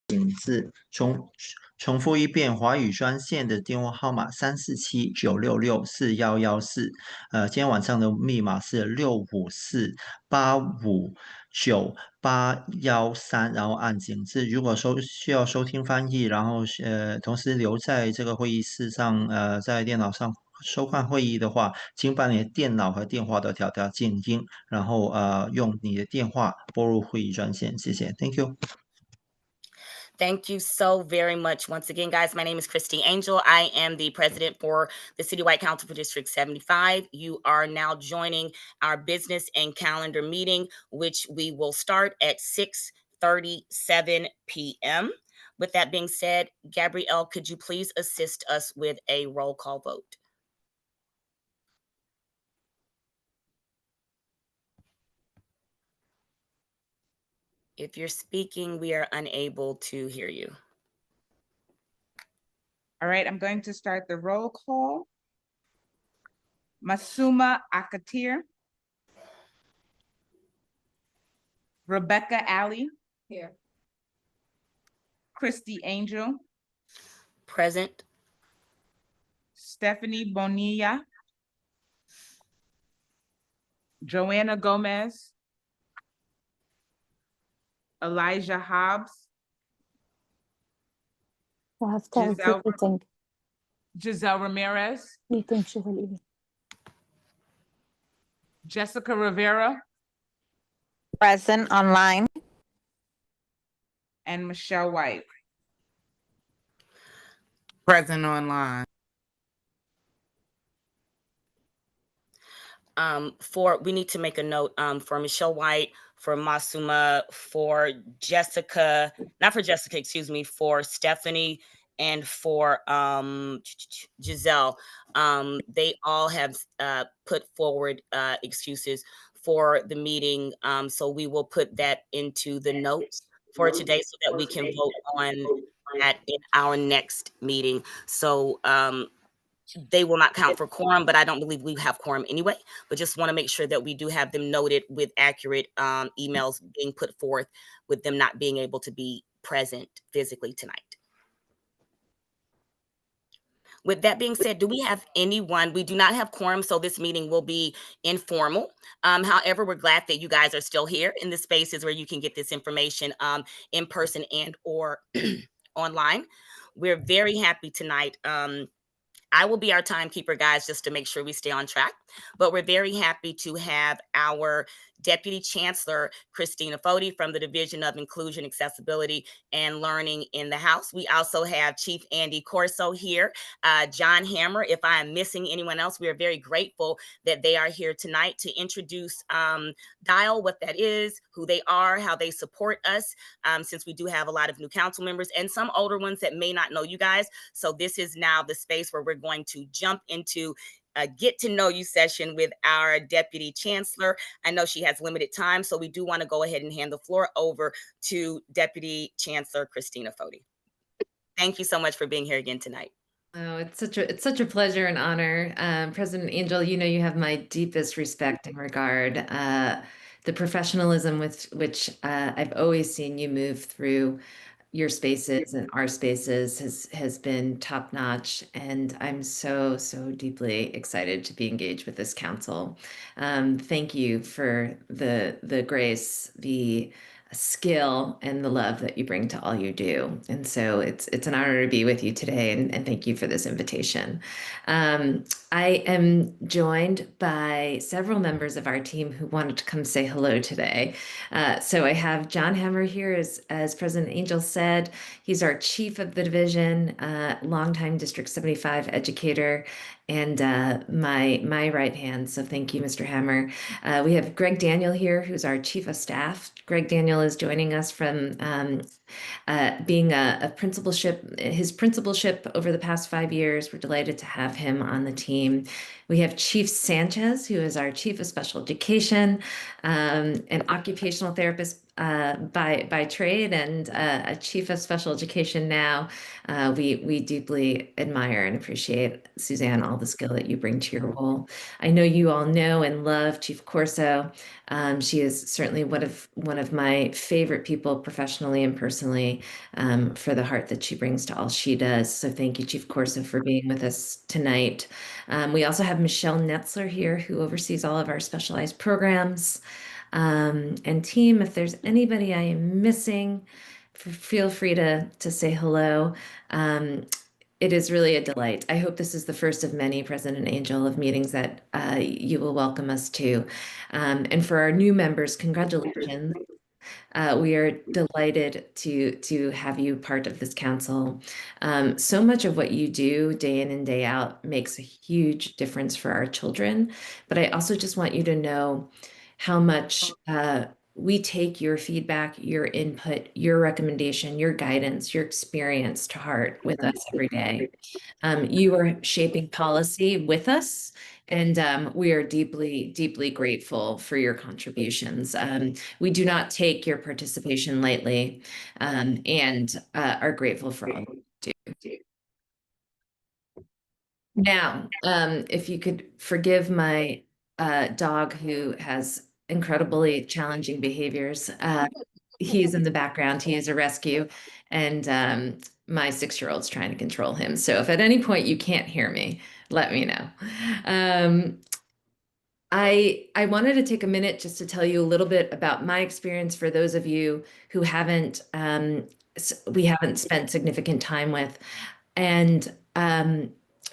请自重复一遍华语专线的电话号码347-966-4114。今天晚上的密码是654-859813，然后按井字。如果需要收听翻译，然后同时留在这个会议室上，在电脑上收看会议的话，请把你的电脑和电话都调静音，然后用你的电话拨入会议专线。谢谢 ，Thank you。Thank you so very much. Once again, guys, my name is Christy Angel. I am the president for the Citywide Council for District 75. You are now joining our business and calendar meeting, which we will start at 6:37 p.m. With that being said, Gabrielle, could you please assist us with a roll call vote? If you're speaking, we are unable to hear you. All right, I'm going to start the roll call. Masuma Akatir. Rebecca Alley. Here. Christy Angel. Present. Stephanie Bonilla. Joanna Gomez. Elijah Hobbs. Giselle Ramirez. Jessica Rivera. Present online. And Michelle White. Present online. We need to make a note for Michelle White, for Masuma, for Jessica, not for Jessica, excuse me, for Stephanie and for Giselle. They all have put forward excuses for the meeting. So we will put that into the notes for today so that we can vote on that in our next meeting. So they will not count for quorum, but I don't believe we have quorum anyway, but just want to make sure that we do have them noted with accurate emails being put forth with them not being able to be present physically tonight. With that being said, do we have anyone? We do not have quorum, so this meeting will be informal. However, we're glad that you guys are still here in the spaces where you can get this information in person and or online. We're very happy tonight. I will be our timekeeper, guys, just to make sure we stay on track. But we're very happy to have our Deputy Chancellor, Christina Foti, from the Division of Inclusion, Accessibility, and Learning in the House. We also have Chief Andy Corso here, John Hammer. If I am missing anyone else, we are very grateful that they are here tonight to introduce DIAL, what that is, who they are, how they support us, since we do have a lot of new council members and some older ones that may not know you guys. So this is now the space where we're going to jump into a get to know you session with our Deputy Chancellor. I know she has limited time, so we do want to go ahead and hand the floor over to Deputy Chancellor Christina Foti. Thank you so much for being here again tonight. Oh, it's such a pleasure and honor. President Angel, you know you have my deepest respect and regard. The professionalism with which I've always seen you move through your spaces and our spaces has been top notch, and I'm so deeply excited to be engaged with this council. Thank you for the grace, the skill, and the love that you bring to all you do. And so it's an honor to be with you today, and thank you for this invitation. I am joined by several members of our team who wanted to come say hello today. So I have John Hammer here, as President Angel said. He's our chief of the division, longtime District 75 educator, and my right hand. So thank you, Mr. Hammer. We have Greg Daniel here, who's our chief of staff. Greg Daniel is joining us from being his principalship over the past 5 years. We're delighted to have him on the team. We have Chief Sanchez, who is our chief of special education, an occupational therapist by trade and a chief of special education now. We deeply admire and appreciate, Suzanne, all the skill that you bring to your role. I know you all know and love Chief Corso. She is certainly one of my favorite people professionally and personally, for the heart that she brings to all she does. So thank you, Chief Corso, for being with us tonight. We also have Michelle Netzler here, who oversees all of our specialized programs. And team, if there's anybody I am missing, feel free to say hello. It is really a delight. I hope this is the first of many, President Angel, of meetings that you will welcome us to. And for our new members, congratulations. We are delighted to have you part of this council. So much of what you do day in and day out makes a huge difference for our children. But I also just want you to know how much we take your feedback, your input, your recommendation, your guidance, your experience to heart with us every day. You are shaping policy with us, and we are deeply, deeply grateful for your contributions. We do not take your participation lightly, and are grateful for all you do. Now, if you could forgive my dog who has incredibly challenging behaviors. He's in the background. He is a rescue, and my 6-year-old's trying to control him. So if at any point you can't hear me, let me know. I wanted to take a minute just to tell you a little bit about my experience for those of you who haven't we haven't spent significant time with. And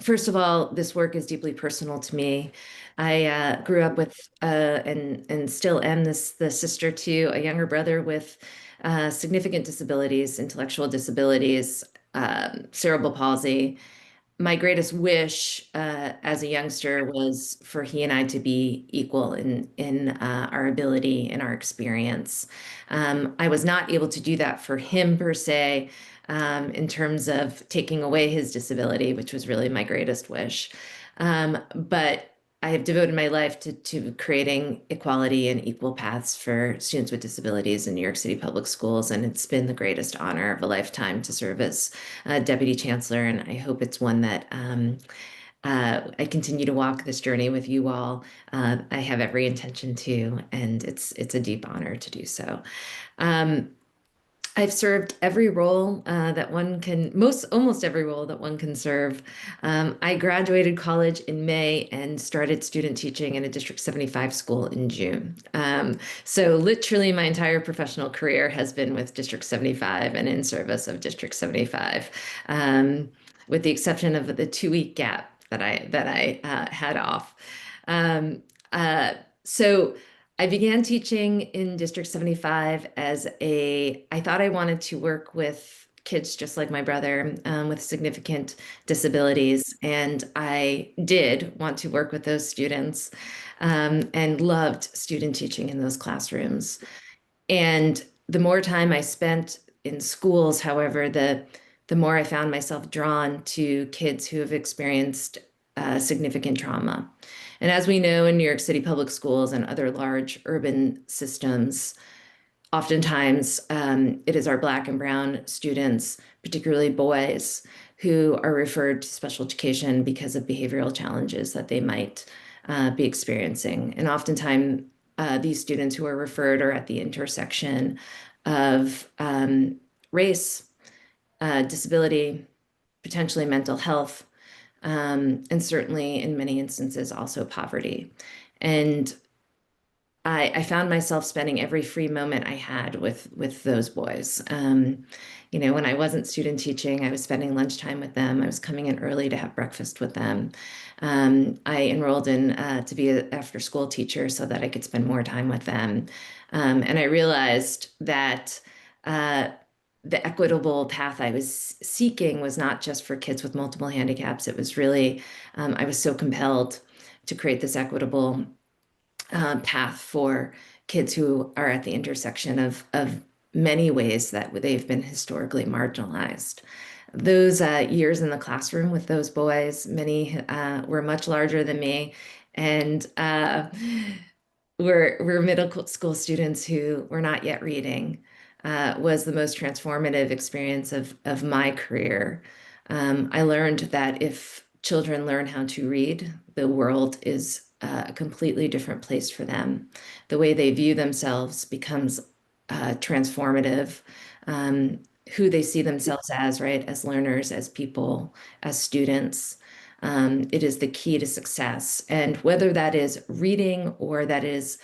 first of all, this work is deeply personal to me. I grew up with and still am the sister to a younger brother with significant disabilities, intellectual disabilities, cerebral palsy. My greatest wish as a youngster was for he and I to be equal in our ability and our experience. I was not able to do that for him per se, in terms of taking away his disability, which was really my greatest wish. But I have devoted my life to creating equality and equal paths for students with disabilities in New York City public schools. And it's been the greatest honor of a lifetime to serve as Deputy Chancellor. And I hope it's one that I continue to walk this journey with you all. I have every intention to, and it's a deep honor to do so. I've served every role that one can, almost every role that one can serve. I graduated college in May and started student teaching in a District 75 school in June. So literally my entire professional career has been with District 75 and in service of District 75, with the exception of the 2-week gap that I had off. So I began teaching in District 75 I thought I wanted to work with kids just like my brother, with significant disabilities. And I did want to work with those students, and loved student teaching in those classrooms. And the more time I spent in schools, however, the more I found myself drawn to kids who have experienced significant trauma. And as we know in New York City public schools and other large urban systems, oftentimes it is our Black and Brown students, particularly boys, who are referred to special education because of behavioral challenges that they might be experiencing. And oftentimes these students who are referred are at the intersection of race, disability, potentially mental health, and certainly in many instances also poverty. And I found myself spending every free moment I had with those boys. You know, when I wasn't student teaching, I was spending lunchtime with them. I was coming in early to have breakfast with them. I enrolled in to be an after-school teacher so that I could spend more time with them. And I realized that the equitable path I was seeking was not just for kids with multiple handicaps. It was really, I was so compelled to create this equitable path for kids who are at the intersection of many ways that they've been historically marginalized. Those years in the classroom with those boys, many were much larger than me. And were middle school students who were not yet reading was the most transformative experience of my career. I learned that if children learn how to read, the world is a completely different place for them. The way they view themselves becomes transformative. Who they see themselves as, right? As learners, as people, as students. It is the key to success. And whether that is reading or that is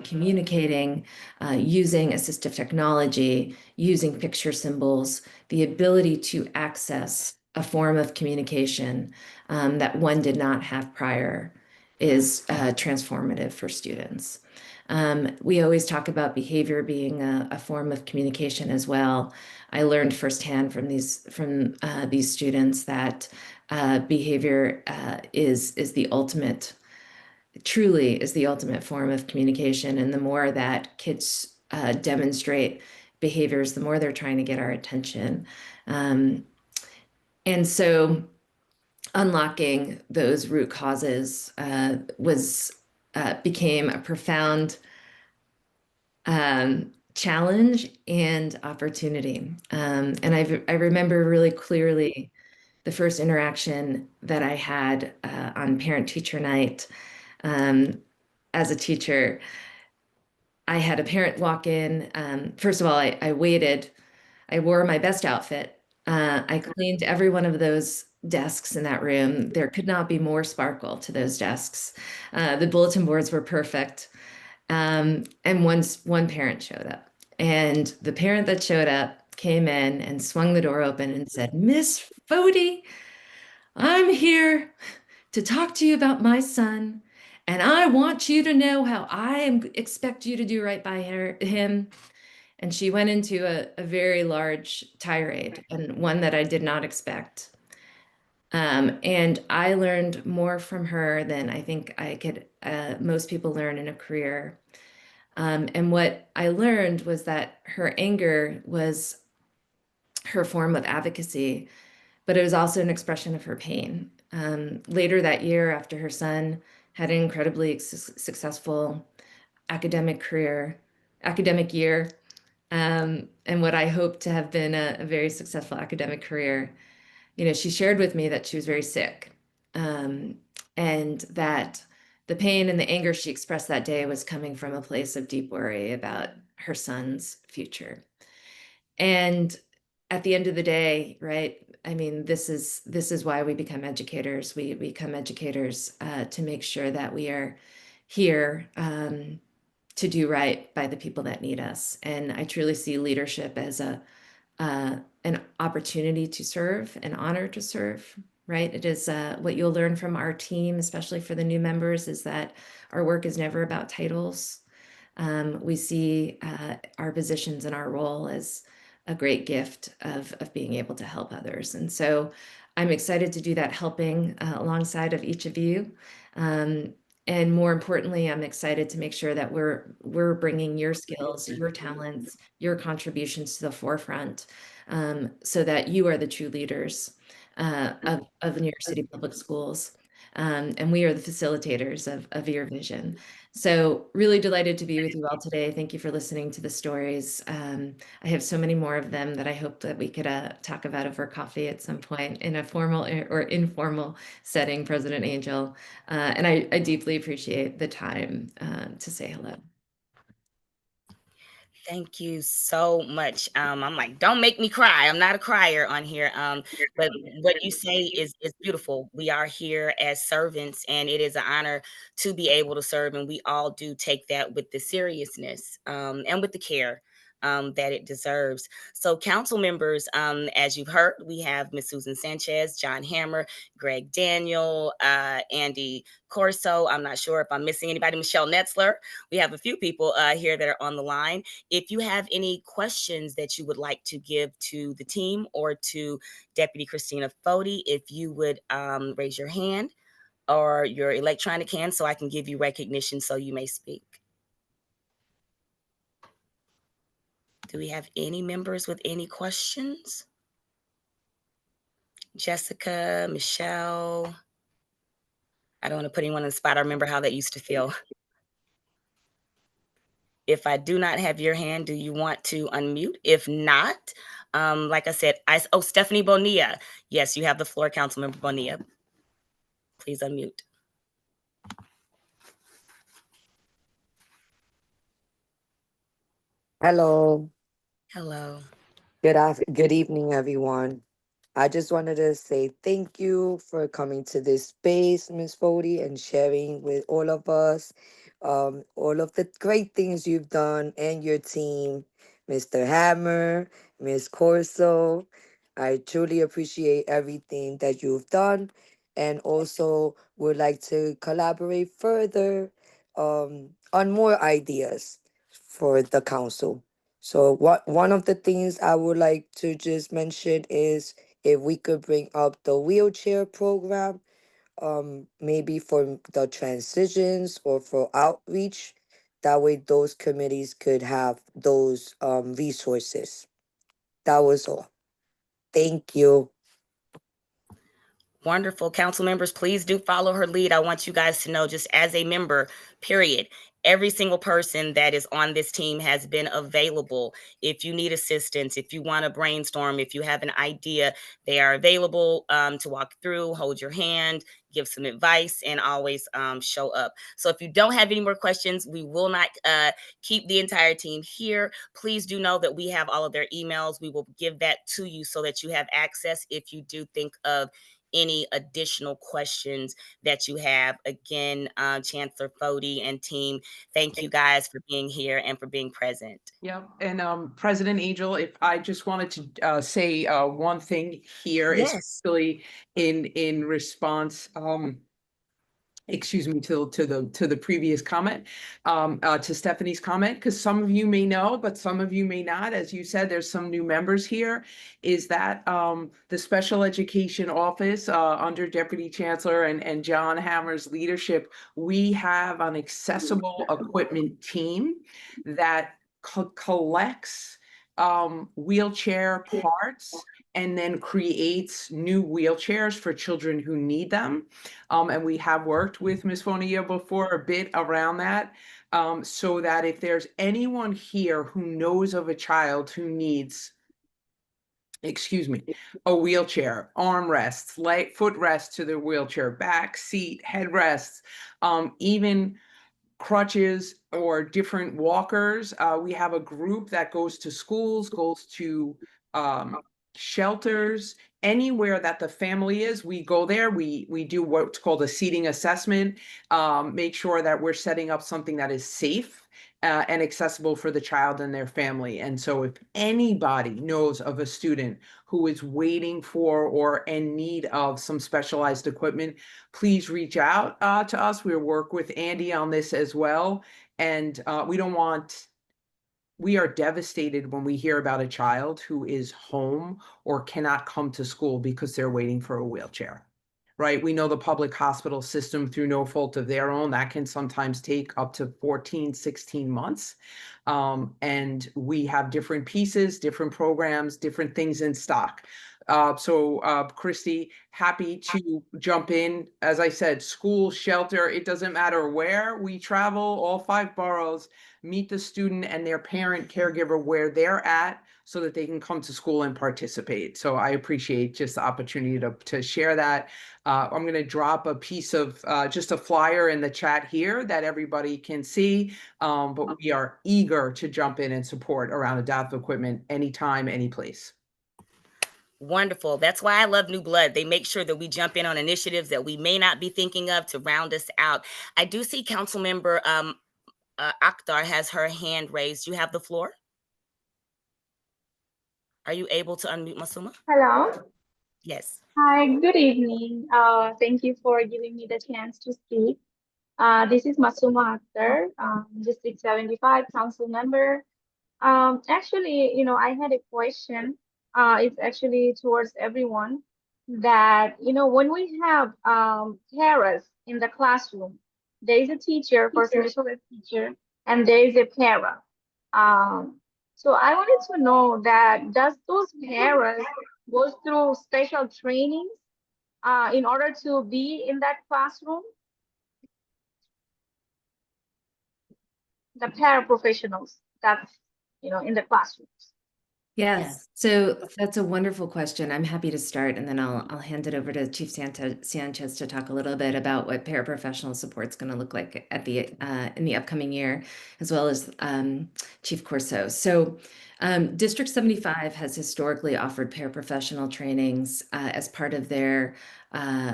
communicating, using assistive technology, using picture symbols, the ability to access a form of communication that one did not have prior is transformative for students. We always talk about behavior being a form of communication as well. I learned firsthand from these students that behavior is the ultimate, truly is the ultimate form of communication. And the more that kids demonstrate behaviors, the more they're trying to get our attention. And so unlocking those root causes became a profound challenge and opportunity. And I remember really clearly the first interaction that I had on parent-teacher night. As a teacher, I had a parent walk in. First of all, I waited. I wore my best outfit. I cleaned every one of those desks in that room. There could not be more sparkle to those desks. The bulletin boards were perfect. And one parent showed up. And the parent that showed up came in and swung the door open and said, "Miss Foti, I'm here to talk to you about my son. And I want you to know how expect you to do right by him." And she went into a very large tirade, and one that I did not expect. And I learned more from her than I think most people learn in a career. And what I learned was that her anger was her form of advocacy, but it was also an expression of her pain. Later that year, after her son had an incredibly successful academic year, and what I hope to have been a very successful academic career, she shared with me that she was very sick, and that the pain and the anger she expressed that day was coming from a place of deep worry about her son's future. And at the end of the day, right? I mean, this is why we become educators. We become educators to make sure that we are here to do right by the people that need us. And I truly see leadership as an opportunity to serve, an honor to serve, right? It is what you'll learn from our team, especially for the new members, is that our work is never about titles. We see our positions and our role as a great gift of being able to help others. And so I'm excited to do that, helping alongside of each of you. And more importantly, I'm excited to make sure that we're bringing your skills, your talents, your contributions to the forefront, so that you are the true leaders of New York City Public Schools. And we are the facilitators of your vision. So really delighted to be with you all today. Thank you for listening to the stories. I have so many more of them that I hope that we could talk about over coffee at some point in a formal or informal setting, President Angel. And I deeply appreciate the time to say hello. Thank you so much. I'm like, don't make me cry. I'm not a crier on here. But what you say is beautiful. We are here as servants, and it is an honor to be able to serve. And we all do take that with the seriousness and with the care that it deserves. So, council members, as you've heard, we have Ms. Susan Sanchez, John Hammer, Greg Daniel, Andy Corso. I'm not sure if I'm missing anybody. Michelle Netzler. We have a few people here that are on the line. If you have any questions that you would like to give to the team or to Deputy Christina Foti, if you would raise your hand or your electronic hand so I can give you recognition so you may speak. Do we have any members with any questions? Jessica, Michelle. I don't want to put anyone on the spot. I remember how that used to feel. If I do not have your hand, do you want to unmute? If not, like I said, Stephanie Bonilla. Yes, you have the floor, Councilmember Bonilla. Please unmute. Hello. Hello. Good evening, everyone. I just wanted to say thank you for coming to this space, Miss Foti, and sharing with all of us all of the great things you've done and your team, Mr. Hammer, Miss Corso. I truly appreciate everything that you've done, and also would like to collaborate further on more ideas for the council. So one of the things I would like to just mention is if we could bring up the wheelchair program, maybe for the transitions or for outreach. That way those committees could have those resources. That was all. Thank you. Wonderful. Council members, please do follow her lead. I want you guys to know, just as a member, period, every single person that is on this team has been available. If you need assistance, if you want to brainstorm, if you have an idea, they are available to walk through, hold your hand, give some advice, and always show up. So if you don't have any more questions, we will not keep the entire team here. Please do know that we have all of their emails. We will give that to you so that you have access if you do think of any additional questions that you have. Again, Chancellor Foti and team, thank you guys for being here and for being present. Yep, and President Angel, if I just wanted to say one thing here, Yes. especially in response, excuse me, to the previous comment, to Stephanie's comment, because some of you may know, but some of you may not. As you said, there's some new members here. Is that the Special Education Office under Deputy Chancellor and John Hammer's leadership, we have an accessible equipment team that collects wheelchair parts and then creates new wheelchairs for children who need them. And we have worked with Ms. Fonia before a bit around that, so that if there's anyone here who knows of a child who needs, excuse me, a wheelchair, armrests, footrests to their wheelchair, back seat, headrests, even crutches or different walkers. We have a group that goes to schools, goes to shelters, anywhere that the family is, we go there. We do what's called a seating assessment, make sure that we're setting up something that is safe and accessible for the child and their family. And so if anybody knows of a student who is waiting for or in need of some specialized equipment, please reach out to us. We'll work with Andy on this as well. And we are devastated when we hear about a child who is home or cannot come to school because they're waiting for a wheelchair, right? We know the public hospital system, through no fault of their own, that can sometimes take up to 14, 16 months. And we have different pieces, different programs, different things in stock. Christy, happy to jump in. As I said, school, shelter, it doesn't matter where we travel, all 5 boroughs, meet the student and their parent caregiver where they're at so that they can come to school and participate. So I appreciate just the opportunity to share that. I'm going to drop a piece of just a flyer in the chat here that everybody can see, but we are eager to jump in and support around adaptive equipment anytime, any place. Wonderful. That's why I love New Blood. They make sure that we jump in on initiatives that we may not be thinking of to round us out. I do see Councilmember Akhtar has her hand raised. You have the floor. Are you able to unmute, Masuma? Hello. Yes. Hi, good evening. Thank you for giving me the chance to speak. This is Masuma Akhtar, District 75 Council member. Actually, I had a question. It's actually towards everyone that, when we have carers in the classroom, there is a teacher, for special ed teacher, and there is a para. So I wanted to know that does those carers go through special trainings in order to be in that classroom? the paraprofessionals that's, in the classrooms? Yes, so that's a wonderful question. I'm happy to start, and then I'll hand it over to Chief Sanchez to talk a little bit about what paraprofessional support is going to look like at the in the upcoming year, as well as Chief Corso. So District 75 has historically offered paraprofessional trainings as part of their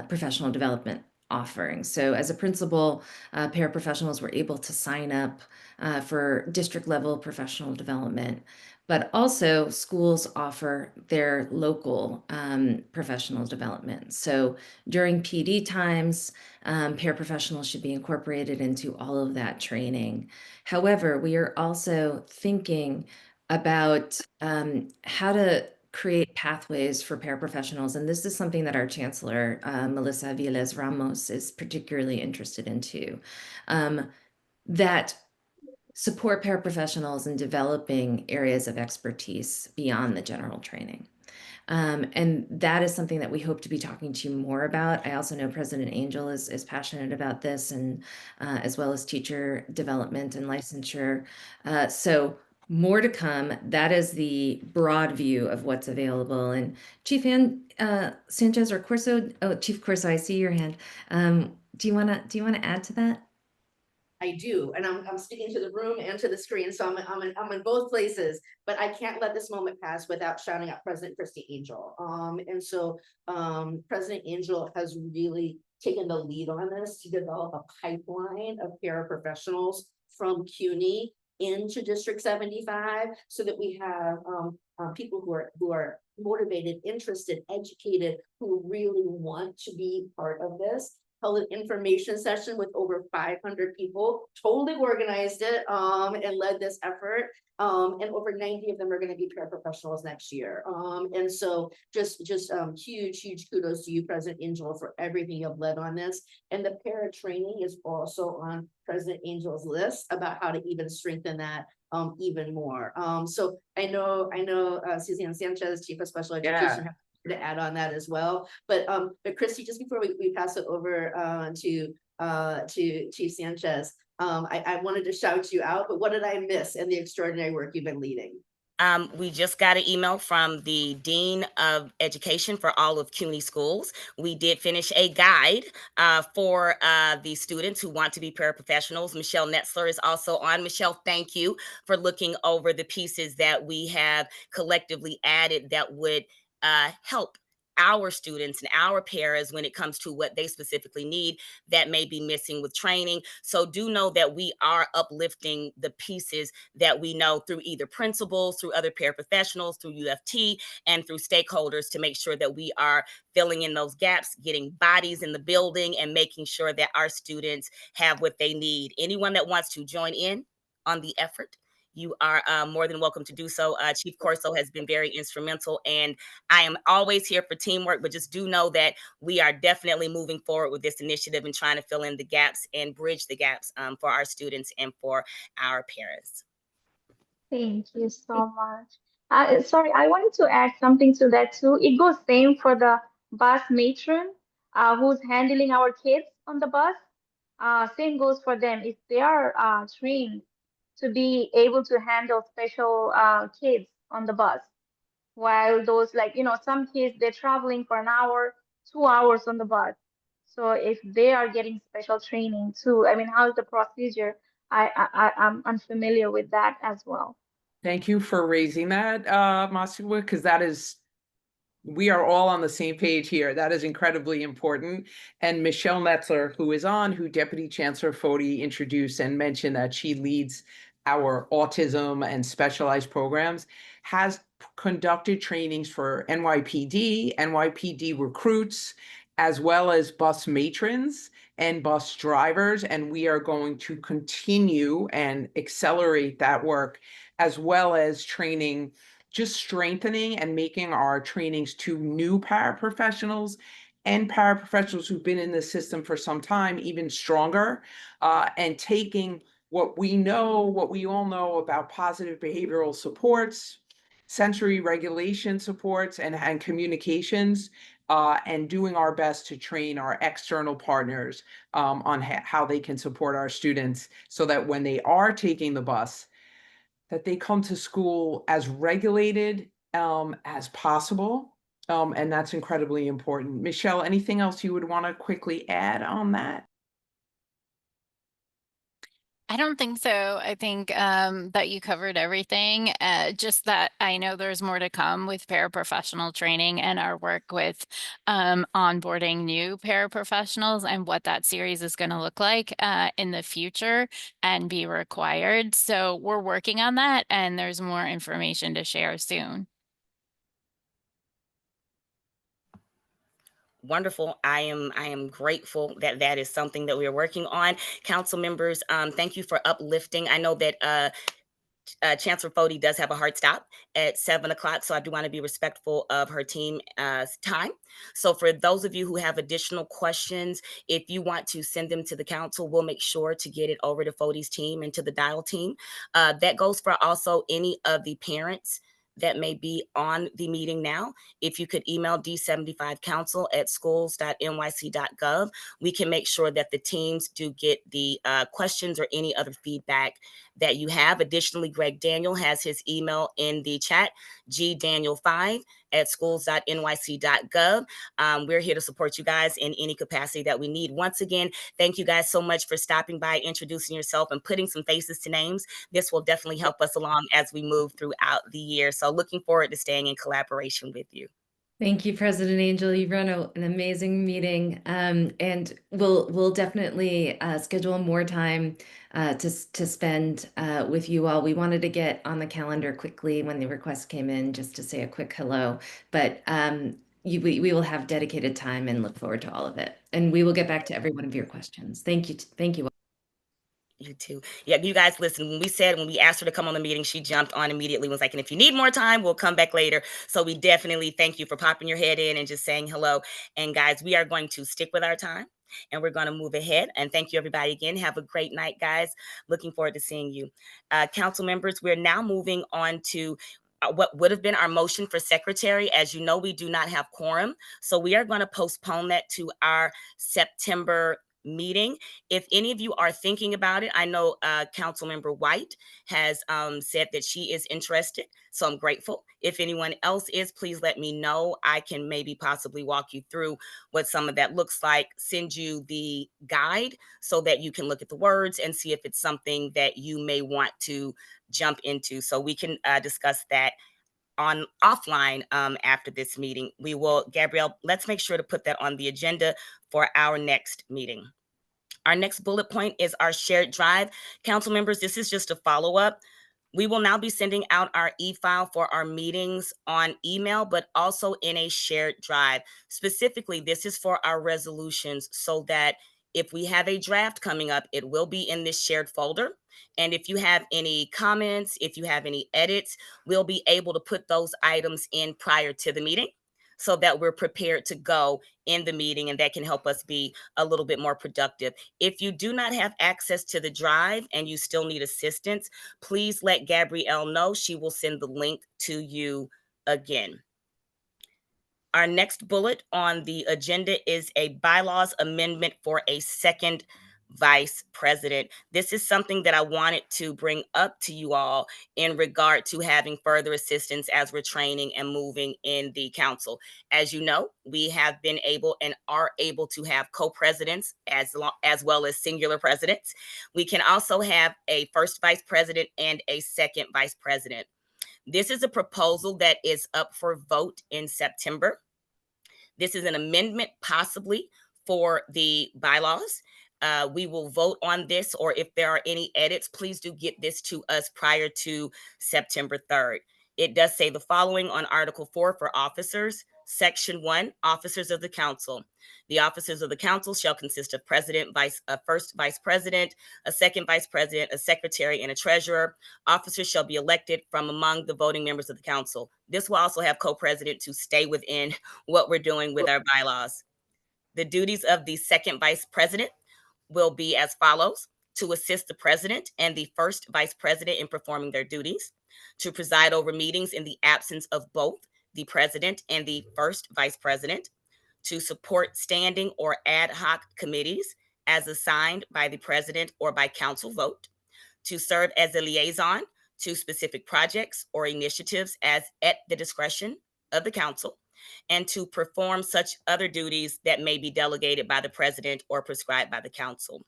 professional development offering. So as a principal, paraprofessionals were able to sign up for district level professional development. But also schools offer their local professional development. So during PD times, paraprofessionals should be incorporated into all of that training. However, we are also thinking about how to create pathways for paraprofessionals. And this is something that our Chancellor, Melissa Aviles Ramos, is particularly interested in too. That support paraprofessionals in developing areas of expertise beyond the general training. And that is something that we hope to be talking to you more about. I also know President Angel is passionate about this, and as well as teacher development and licensure. So more to come. That is the broad view of what's available. And Chief Sanchez or Corso, Chief Corso, I see your hand. Do you want to add to that? I do, and I'm speaking to the room and to the screen, so I'm in both places. But I can't let this moment pass without shouting out President Christy Angel. And so President Angel has really taken the lead on this to develop a pipeline of paraprofessionals from CUNY into District 75, so that we have people who are motivated, interested, educated, who really want to be part of this. Held an information session with over 500 people, totally organized it and led this effort. And over 90 of them are going to be paraprofessionals next year. And so just huge kudos to you, President Angel, for everything you've led on this. And the para training is also on President Angel's list about how to even strengthen that even more. So I know Suzanne Sanchez, Chief of Special Education, to add on that as well. But Christy, just before we pass it over to Chief Sanchez, I wanted to shout you out, but what did I miss in the extraordinary work you've been leading? We just got an email from the Dean of Education for all of CUNY schools. We did finish a guide for the students who want to be paraprofessionals. Michelle Netzler is also on. Michelle, thank you for looking over the pieces that we have collectively added that would help our students and our paras when it comes to what they specifically need that may be missing with training. So do know that we are uplifting the pieces that we know through either principals, through other paraprofessionals, through UFT, and through stakeholders to make sure that we are filling in those gaps, getting bodies in the building, and making sure that our students have what they need. Anyone that wants to join in on the effort, you are more than welcome to do so. Chief Corso has been very instrumental, and I am always here for teamwork, but just do know that we are definitely moving forward with this initiative and trying to fill in the gaps and bridge the gaps for our students and for our parents. Thank you so much. Sorry, I wanted to add something to that too. It goes same for the bus matron who's handling our kids on the bus. Same goes for them. If they are trained to be able to handle special kids on the bus, while those, like, some kids, they're traveling for an hour, 2 hours on the bus. So if they are getting special training too, I mean, how's the procedure? I'm unfamiliar with that as well. Thank you for raising that, Masuwa, because we are all on the same page here. That is incredibly important. And Michelle Netzler, who Deputy Chancellor Foti introduced and mentioned that she leads our autism and specialized programs, has conducted trainings for NYPD recruits, as well as bus matrons and bus drivers. And we are going to continue and accelerate that work, as well as training, just strengthening and making our trainings to new paraprofessionals and paraprofessionals who've been in the system for some time even stronger, and taking what we all know about positive behavioral supports sensory regulation supports and communications, and doing our best to train our external partners on how they can support our students so that when they are taking the bus, that they come to school as regulated as possible. And that's incredibly important. Michelle, anything else you would want to quickly add on that? I don't think so. I think that you covered everything. Just that I know there's more to come with paraprofessional training and our work with onboarding new paraprofessionals and what that series is going to look like in the future and be required. So we're working on that, and there's more information to share soon. Wonderful. I am grateful that that is something that we are working on. Council members, thank you for uplifting. I know that Chancellor Foti does have a hard stop at 7 o'clock, so I do want to be respectful of her team time. So for those of you who have additional questions, if you want to send them to the council, we'll make sure to get it over to Foti's team and to the DIAL team. That goes for also any of the parents that may be on the meeting now. If you could email d75council@schools.nyc.gov, we can make sure that the teams do get the questions or any other feedback that you have. Additionally, Greg Daniel has his email in the chat, gdaniel5@schools.nyc.gov. We're here to support you guys in any capacity that we need. Once again, thank you guys so much for stopping by, introducing yourself, and putting some faces to names. This will definitely help us along as we move throughout the year. So looking forward to staying in collaboration with you. Thank you, President Angel. You've run an amazing meeting, and we'll definitely schedule more time to spend with you all. We wanted to get on the calendar quickly when the request came in, just to say a quick hello. But we will have dedicated time and look forward to all of it. And we will get back to every one of your questions. Thank you. Thank you. You too. Yeah, you guys listen, when we asked her to come on the meeting, she jumped on immediately, was like, and if you need more time, we'll come back later. So we definitely thank you for popping your head in and just saying hello. And guys, we are going to stick with our time and we're going to move ahead. And thank you everybody again. Have a great night, guys. Looking forward to seeing you. Council members, we're now moving on to what would have been our motion for secretary. As you know, we do not have quorum. So we are going to postpone that to our September meeting. If any of you are thinking about it, I know Councilmember White has said that she is interested, so I'm grateful. If anyone else is, please let me know. I can maybe possibly walk you through what some of that looks like, send you the guide so that you can look at the words and see if it's something that you may want to jump into. So we can discuss that on offline after this meeting. We will, Gabrielle, let's make sure to put that on the agenda for our next meeting. Our next bullet point is our shared drive. Council members, this is just a follow-up. We will now be sending out our e-file for our meetings on email, but also in a shared drive. Specifically, this is for our resolutions so that if we have a draft coming up, it will be in this shared folder. And if you have any comments, if you have any edits, we'll be able to put those items in prior to the meeting so that we're prepared to go in the meeting, and that can help us be a little bit more productive. If you do not have access to the drive and you still need assistance, please let Gabrielle know. She will send the link to you again. Our next bullet on the agenda is a bylaws amendment for a second vice president. This is something that I wanted to bring up to you all in regard to having further assistance as we're training and moving in the council. As you know, we have been able and are able to have co-presidents as well as singular presidents. We can also have a first vice president and a second vice president. This is a proposal that is up for vote in September. This is an amendment possibly for the bylaws. We will vote on this, or if there are any edits, please do get this to us prior to September 3rd. It does say the following on Article 4 for officers. Section 1, officers of the council. The officers of the council shall consist of president, first vice president, a second vice president, a secretary, and a treasurer. Officers shall be elected from among the voting members of the council. This will also have co-president to stay within what we're doing with our bylaws. The duties of the second vice president will be as follows: to assist the president and the first vice president in performing their duties, to preside over meetings in the absence of both the president and the first vice president, to support standing or ad hoc committees as assigned by the president or by council vote, to serve as a liaison to specific projects or initiatives as at the discretion of the council, and to perform such other duties that may be delegated by the president or prescribed by the council.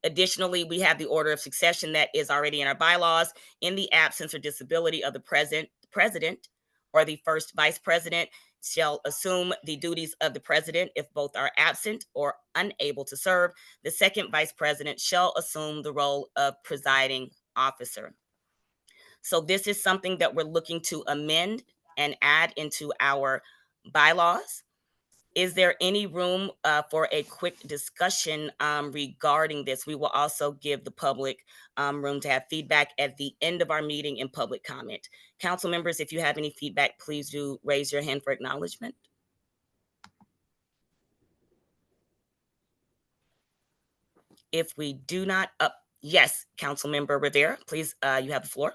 Additionally, we have the order of succession that is already in our bylaws. In the absence or disability of the president or the first vice president shall assume the duties of the president if both are absent or unable to serve. The second vice president shall assume the role of presiding officer. So this is something that we're looking to amend and add into our bylaws. Is there any room for a quick discussion regarding this? We will also give the public room to have feedback at the end of our meeting in public comment. Council members, if you have any feedback, please do raise your hand for acknowledgement. If we do not, yes, Council Member Rivera, please, you have the floor.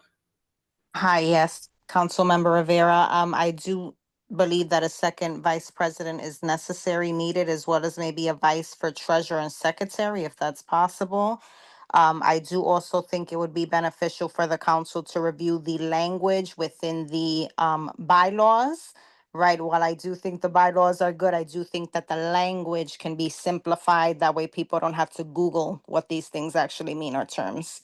Hi, yes, Councilmember Rivera. I do believe that a second vice president is necessary, needed, as well as maybe a vice for treasurer and secretary, if that's possible. I do also think it would be beneficial for the council to review the language within the bylaws. Right, while I do think the bylaws are good, I do think that the language can be simplified. That way people don't have to Google what these things actually mean or terms.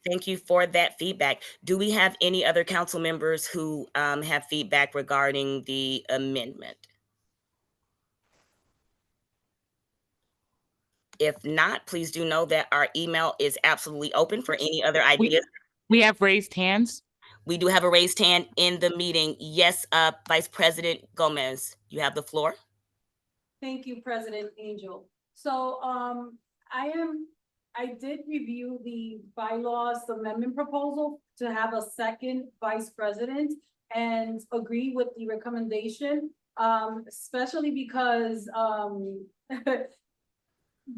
Thank you for that feedback. Do we have any other council members who have feedback regarding the amendment? If not, please do know that our email is absolutely open for any other ideas. We have raised hands. We do have a raised hand in the meeting. Yes, Vice President Gomez, you have the floor. Thank you, President Angel. So I did review the bylaws amendment proposal to have a second vice president and agree with the recommendation, especially because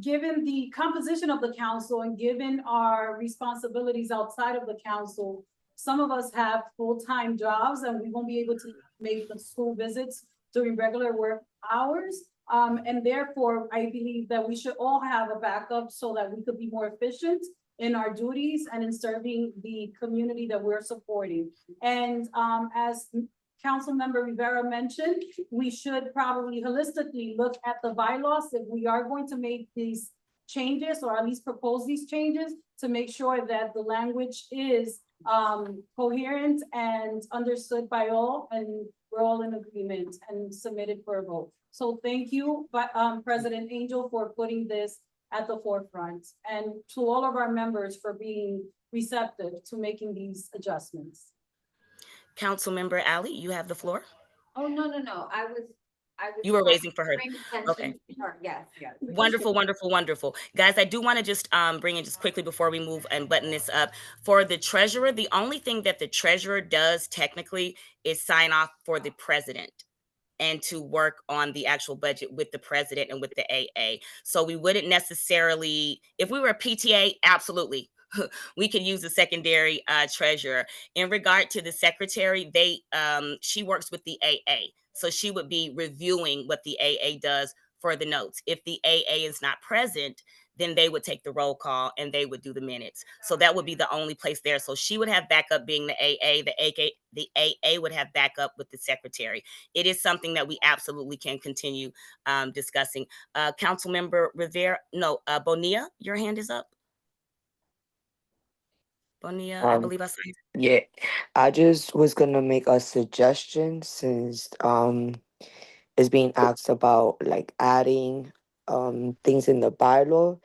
given the composition of the council and given our responsibilities outside of the council, some of us have full-time jobs and we won't be able to make the school visits during regular work hours. And therefore, I believe that we should all have a backup so that we could be more efficient in our duties and in serving the community that we're supporting. And as Councilmember Rivera mentioned, we should probably holistically look at the bylaws if we are going to make these changes, or at least propose these changes, to make sure that the language is coherent and understood by all, and we're all in agreement and submitted for a vote. So thank you, President Angel, for putting this at the forefront, and to all of our members for being receptive to making these adjustments. Councilmember Ali, you have the floor. Oh, no. I was. You were raising for her. Okay. Yes. Wonderful, wonderful, wonderful. Guys, I do want to just bring in just quickly before we move and button this up. For the treasurer, the only thing that the treasurer does technically is sign off for the president and to work on the actual budget with the president and with the AA. So we wouldn't necessarily, if we were a PTA, absolutely, we could use a secondary treasurer. In regard to the secretary, she works with the AA. So she would be reviewing what the AA does for the notes. If the AA is not present, then they would take the roll call and they would do the minutes. So that would be the only place there. So she would have backup being the AA, the AA would have backup with the secretary. It is something that we absolutely can continue discussing. Councilmember Rivera, Bonilla, your hand is up. Bonilla, I believe I saw you. Yeah, I just was gonna make a suggestion since is being asked about like adding things in the bylaw.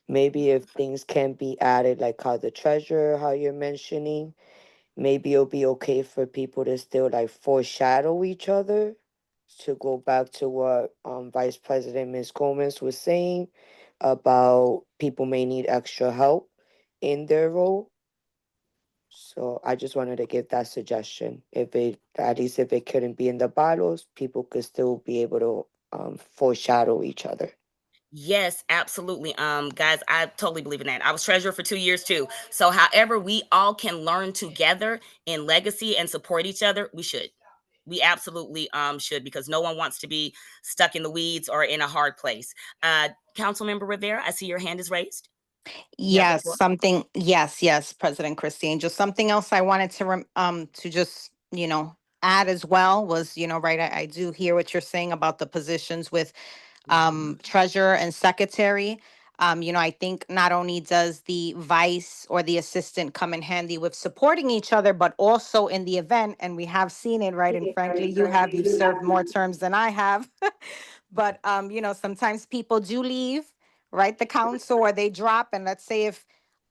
Maybe if things can be added, like how the treasurer, how you're mentioning, maybe it'll be okay for people to still like foreshadow each other. To go back to what Vice President Ms. Gomez was saying about people may need extra help in their role. So I just wanted to give that suggestion. At least if it couldn't be in the bylaws, people could still be able to foreshadow each other. Yes, absolutely. Guys, I totally believe in that. I was treasurer for 2 years too. So however we all can learn together in legacy and support each other, we should. We absolutely should, because no one wants to be stuck in the weeds or in a hard place. Councilmember Rivera, I see your hand is raised. You have the floor. Yes, President Christine. Just something else I wanted to to just, add as well was, right, I do hear what you're saying about the positions with treasurer and secretary. I think not only does the vice or the assistant come in handy with supporting each other, but also in the event, and we have seen it, right? And frankly, you've served more terms than I have. But sometimes people do leave, right? The council, or they drop, and let's say if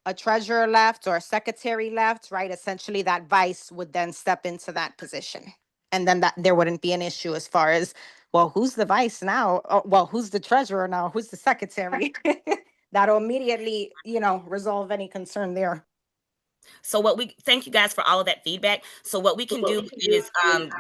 a treasurer left or a secretary left, right? Essentially that vice would then step into that position. And then that there wouldn't be an issue as far as, well, who's the vice now? Oh, well, who's the treasurer now? Who's the secretary? That'll immediately, resolve any concern there. So thank you guys for all of that feedback. So what we can do is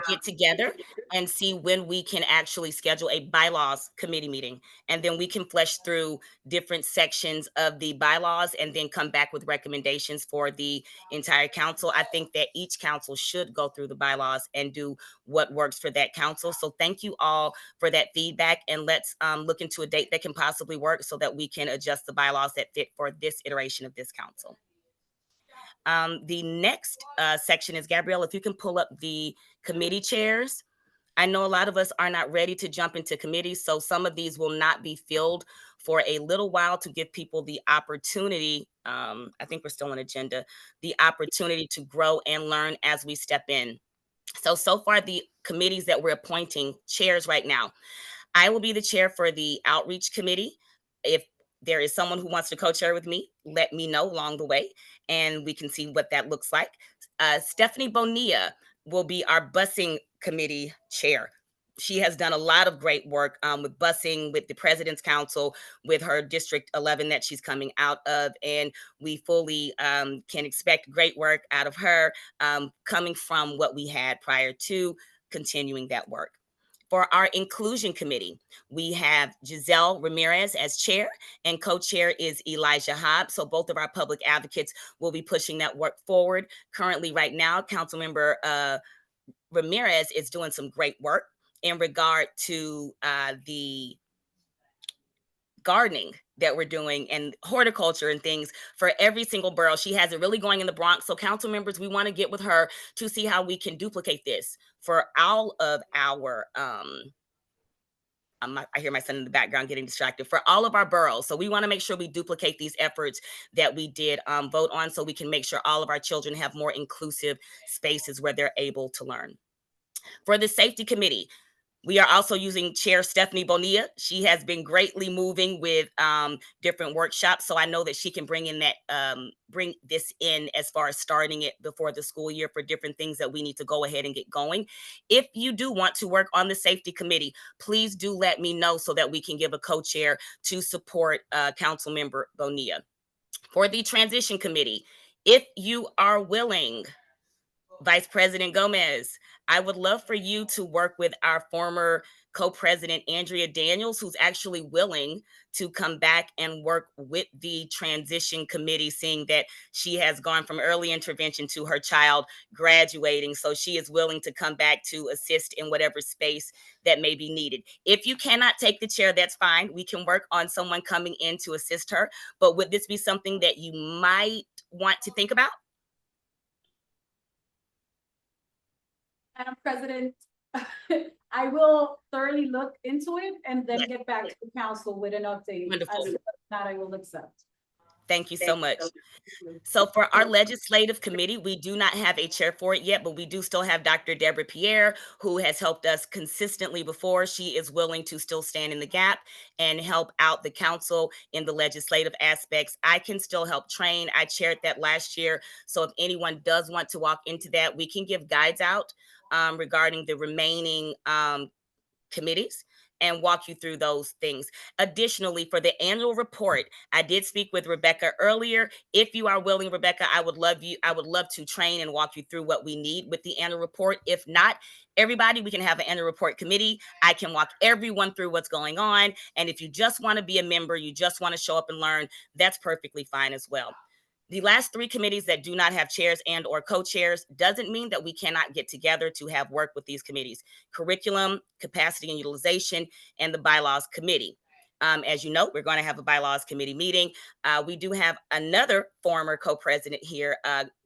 get together and see when we can actually schedule a bylaws committee meeting. And then we can flesh through different sections of the bylaws and then come back with recommendations for the entire council. I think that each council should go through the bylaws and do what works for that council. So thank you all for that feedback. And let's look into a date that can possibly work so that we can adjust the bylaws that fit for this iteration of this council. The next section is, Gabrielle, if you can pull up the committee chairs. I know a lot of us are not ready to jump into committees, so some of these will not be filled for a little while to give people the opportunity. I think we're still on agenda, the opportunity to grow and learn as we step in. So far, the committees that we're appointing chairs right now, I will be the chair for the outreach committee. If there is someone who wants to co-chair with me, let me know along the way, and we can see what that looks like. Stephanie Bonilla will be our busing committee chair. She has done a lot of great work with busing, with the President's Council, with her District 11 that she's coming out of, and we fully can expect great work out of her coming from what we had prior to continuing that work. For our inclusion committee, we have Giselle Ramirez as chair, and co-chair is Elijah Hobb. So both of our public advocates will be pushing that work forward. Currently, right now, Councilmember Ramirez is doing some great work in regard to the gardening that we're doing and horticulture and things for every single borough. She has it really going in the Bronx. So council members, we want to get with her to see how we can duplicate this for all of our I hear my son in the background getting distracted, for all of our boroughs. So we want to make sure we duplicate these efforts that we did vote on, so we can make sure all of our children have more inclusive spaces where they're able to learn. For the safety committee, we are also using Chair Stephanie Bonilla. She has been greatly moving with different workshops, so I know that she can bring in that bring this in as far as starting it before the school year for different things that we need to go ahead and get going. If you do want to work on the safety committee, please do let me know so that we can give a co-chair to support Council Member Bonilla. For the transition committee, if you are willing, Vice President Gomez, I would love for you to work with our former co-president, Andrea Daniels, who's actually willing to come back and work with the transition committee, seeing that she has gone from early intervention to her child graduating. So she is willing to come back to assist in whatever space that may be needed. If you cannot take the chair, that's fine. We can work on someone coming in to assist her. But would this be something that you might want to think about? Madam President, I will thoroughly look into it and then get back to the council with an update. Wonderful. As that I will accept. Thank you so much. So for our legislative committee, we do not have a chair for it yet, but we do still have Dr. Deborah Pierre, who has helped us consistently before. She is willing to still stand in the gap and help out the council in the legislative aspects. I can still help train. I chaired that last year. So if anyone does want to walk into that, we can give guides out regarding the remaining committees. and walk you through those things. Additionally, for the annual report, I did speak with Rebecca earlier. If you are willing, Rebecca, I would love to train and walk you through what we need with the annual report. If not, everybody, we can have an annual report committee. I can walk everyone through what's going on. And if you just want to be a member, you just want to show up and learn, that's perfectly fine as well. The last 3 committees that do not have chairs and or co-chairs doesn't mean that we cannot get together to have work with these committees: curriculum, capacity and utilization, and the bylaws committee. As you know, we're going to have a bylaws committee meeting. We do have another former co-president here,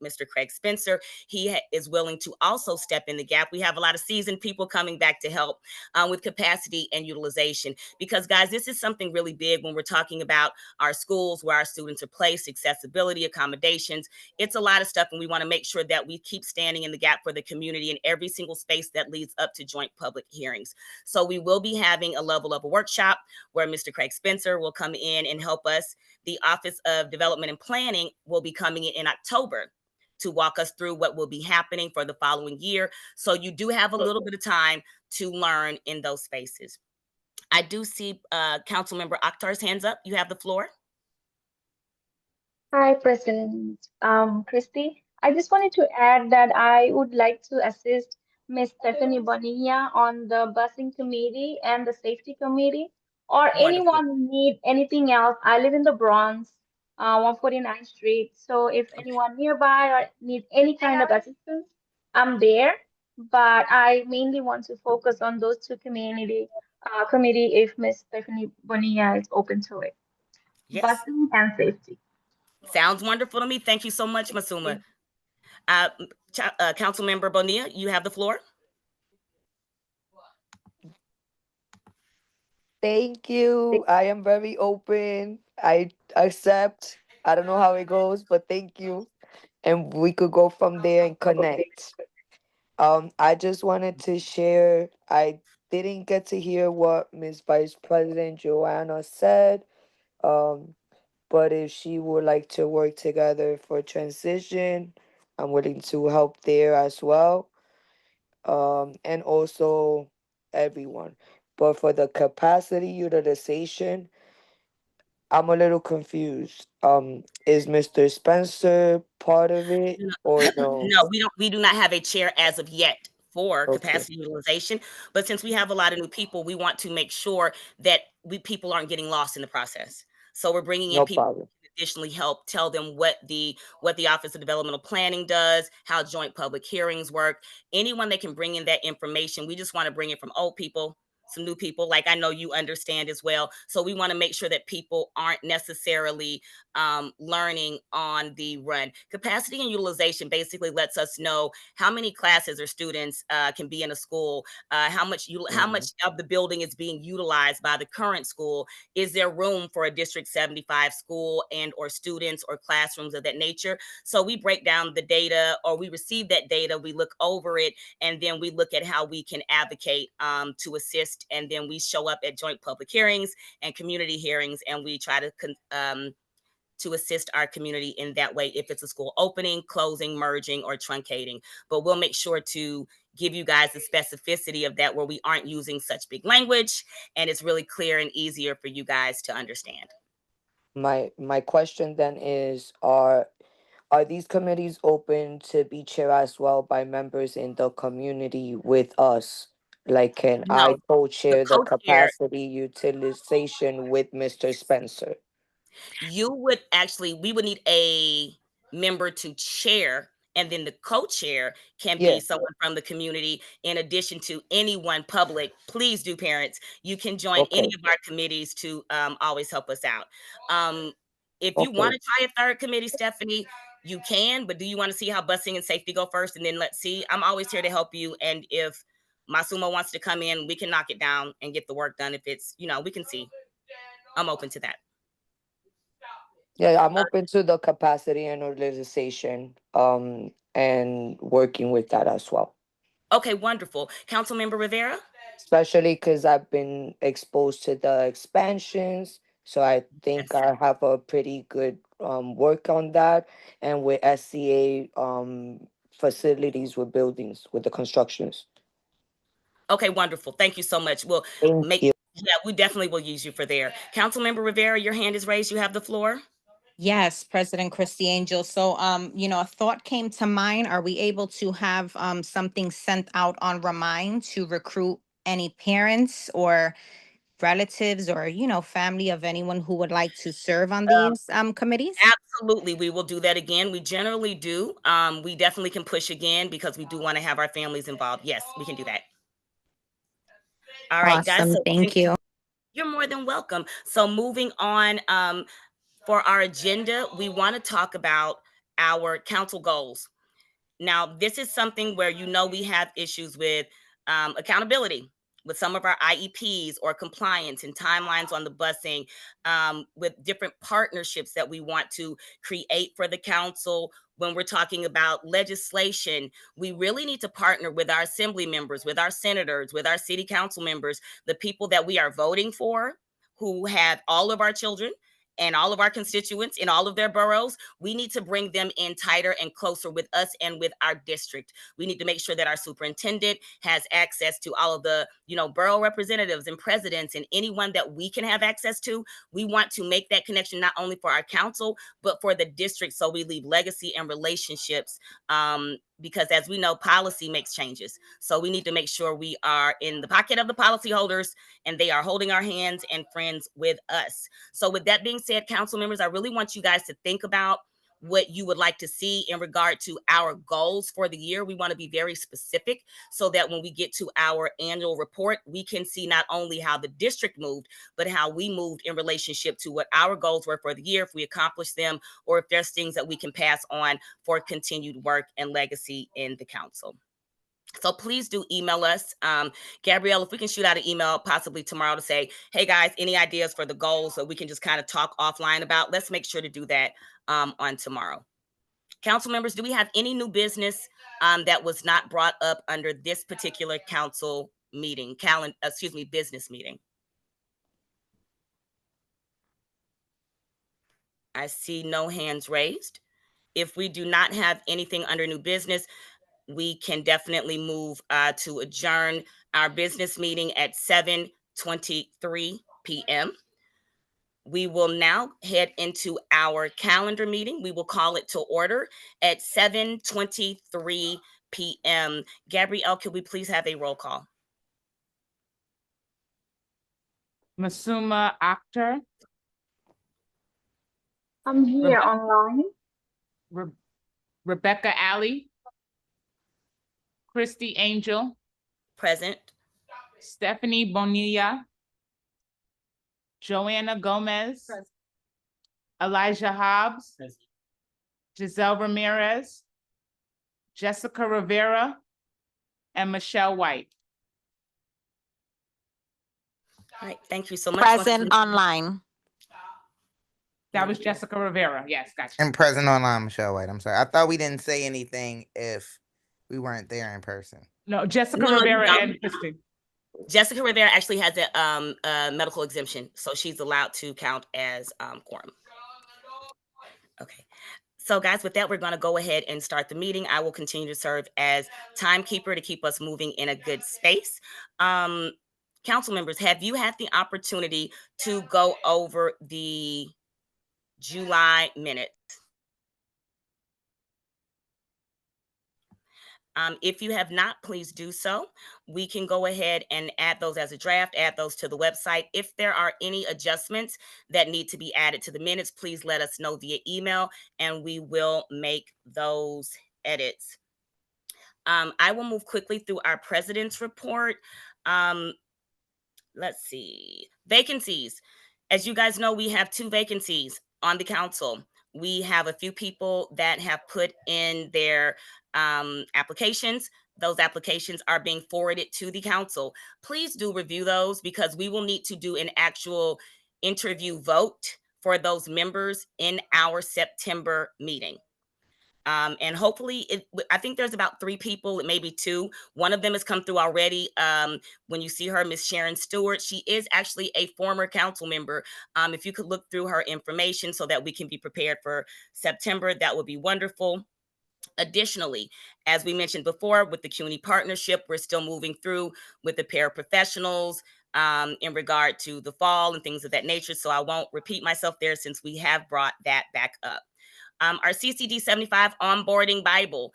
Mr. Craig Spencer. He is willing to also step in the gap. We have a lot of seasoned people coming back to help with capacity and utilization, because guys, this is something really big when we're talking about our schools, where our students are placed, accessibility, accommodations. It's a lot of stuff, and we want to make sure that we keep standing in the gap for the community in every single space that leads up to joint public hearings. So we will be having a level up a workshop where Mr. Craig Spencer will come in and help us. The Office of Development and Planning will be coming in October to walk us through what will be happening for the following year. So you do have a little bit of time to learn in those spaces. I do see Councilmember Akhtar's hands up. You have the floor. Hi, President Christie. I just wanted to add that I would like to assist Ms. Stephanie Bonilla on the busing committee and the safety committee, or Wonderful. anyone need anything else. I live in the Bronx, 149th Street. So if anyone nearby or need any kind of assistance, I'm there. But I mainly want to focus on those 2 committee if Ms. Stephanie Bonilla is open to it. Yes. Busing and safety. Sounds wonderful to me. Thank you so much, Masuma. Councilmember Bonilla, you have the floor. Thank you. I am very open. I accept. I don't know how it goes, but thank you. And we could go from there and connect. I just wanted to share, I didn't get to hear what Miss Vice President Joanna said. But if she would like to work together for transition, I'm willing to help there as well. And also everyone. But for the capacity utilization, I'm a little confused. Is Mr. Spencer part of it or no? No, we do not have a chair as of yet for Okay. capacity utilization. But since we have a lot of new people, we want to make sure that people aren't getting lost in the process. So we're bringing in No people problem. who can additionally help tell them what the Office of Developmental Planning does, how joint public hearings work. Anyone that can bring in that information, we just want to bring it from old people, some new people, like I know you understand as well. So we want to make sure that people aren't necessarily learning on the run. Capacity and utilization basically lets us know how many classes or students can be in a school, how much of the building is being utilized by the current school. Is there room for a District 75 school and or students or classrooms of that nature? So we break down the data, or we receive that data, we look over it, and then we look at how we can advocate to assist. And then we show up at joint public hearings and community hearings, and we try to assist our community in that way, if it's a school opening, closing, merging, or truncating. But we'll make sure to give you guys the specificity of that, where we aren't using such big language, and it's really clear and easier for you guys to understand. My question then is, are these committees open to be chaired as well by members in the community with us? Like, can No, I co-chair the co-chair, capacity utilization with Mr. Spencer? we would need a member to chair, and then the co-chair can be Yeah. someone from the community, in addition to anyone public. Please do, parents. You can join any Okay. of our committees to always help us out. If you want Okay. to try a third committee, Stephanie, you can, but do you want to see how busing and safety go first? And then let's see. I'm always here to help you. And if Masuma wants to come in, we can knock it down and get the work done. If it's, we can see. I'm open to that. Yeah, I'm open to the capacity and utilization, and working with that as well. Okay, wonderful. Councilmember Rivera? Especially because I've been exposed to the expansions. So I think Yes. I have a pretty good work on that. And with SCA facilities with buildings, with the constructions. Okay, wonderful. Thank you so much. We'll Thank make you. Yeah, we definitely will use you for there. Councilmember Rivera, your hand is raised. You have the floor. Yes, President Christie Angel. So, a thought came to mind. Are we able to have something sent out on Remind to recruit any parents or relatives or, family of anyone who would like to serve on these committees? Absolutely, we will do that again. We generally do. We definitely can push again because we do want to have our families involved. Yes, we can do that. All right, guys. Awesome. So Thank you. you're more than welcome. So moving on, for our agenda, we want to talk about our council goals. Now, this is something where we have issues with accountability with some of our IEPs or compliance and timelines on the busing, with different partnerships that we want to create for the council. When we're talking about legislation, we really need to partner with our assembly members, with our senators, with our city council members, the people that we are voting for, who have all of our children and all of our constituents in all of their boroughs. We need to bring them in tighter and closer with us and with our district. We need to make sure that our superintendent has access to all of the, borough representatives and presidents and anyone that we can have access to. We want to make that connection not only for our council, but for the district, so we leave legacy and relationships, because as we know, policy makes changes. So we need to make sure we are in the pocket of the policyholders and they are holding our hands and friends with us. So with that being said, council members, I really want you guys to think about what you would like to see in regard to our goals for the year. We want to be very specific so that when we get to our annual report, we can see not only how the district moved, but how we moved in relationship to what our goals were for the year, if we accomplished them, or if there's things that we can pass on for continued work and legacy in the council. So please do email us. Gabrielle, if we can shoot out an email possibly tomorrow to say, hey guys, any ideas for the goals so we can just kind of talk offline about, let's make sure to do that on tomorrow. Council members, do we have any new business that was not brought up under this particular council meeting, business meeting? I see no hands raised. If we do not have anything under new business, we can definitely move to adjourn our business meeting at 7:23 p.m. We will now head into our calendar meeting. We will call it to order at 7:23 p.m. Gabrielle, could we please have a roll call? Masuma Akhtar, I'm here online. Rebecca Alley, Christy Angel, Present. Stephanie Bonilla, Joanna Gomez, Elijah Hobbs, Giselle Ramirez, Jessica Rivera, and Michelle White. All right, thank you so much. Present online. That was Jessica Rivera. Yes, gotcha. And present online, Michelle White. I'm sorry. I thought we didn't say anything if we weren't there in person. No, Jessica Rivera and Christy. Jessica Rivera actually has a medical exemption, so she's allowed to count as quorum. Okay. So guys, with that, we're going to go ahead and start the meeting. I will continue to serve as timekeeper to keep us moving in a good space. Council members, have you had the opportunity to go over the July minutes? If you have not, please do so. We can go ahead and add those as a draft, add those to the website. If there are any adjustments that need to be added to the minutes, please let us know via email and we will make those edits. I will move quickly through our president's report. Let's see. Vacancies. As you guys know, we have 2 vacancies on the council. We have a few people that have put in their applications. Those applications are being forwarded to the council. Please do review those because we will need to do an actual interview vote for those members in our September meeting. And hopefully, I think there's about 3 people, maybe 2. One of them has come through already. When you see her, Miss Sharon Stewart, she is actually a former council member. If you could look through her information so that we can be prepared for September, that would be wonderful. Additionally, as we mentioned before, with the CUNY partnership, we're still moving through with the paraprofessionals. in regard to the fall and things of that nature. So I won't repeat myself there since we have brought that back up. Our CCD 75 onboarding Bible.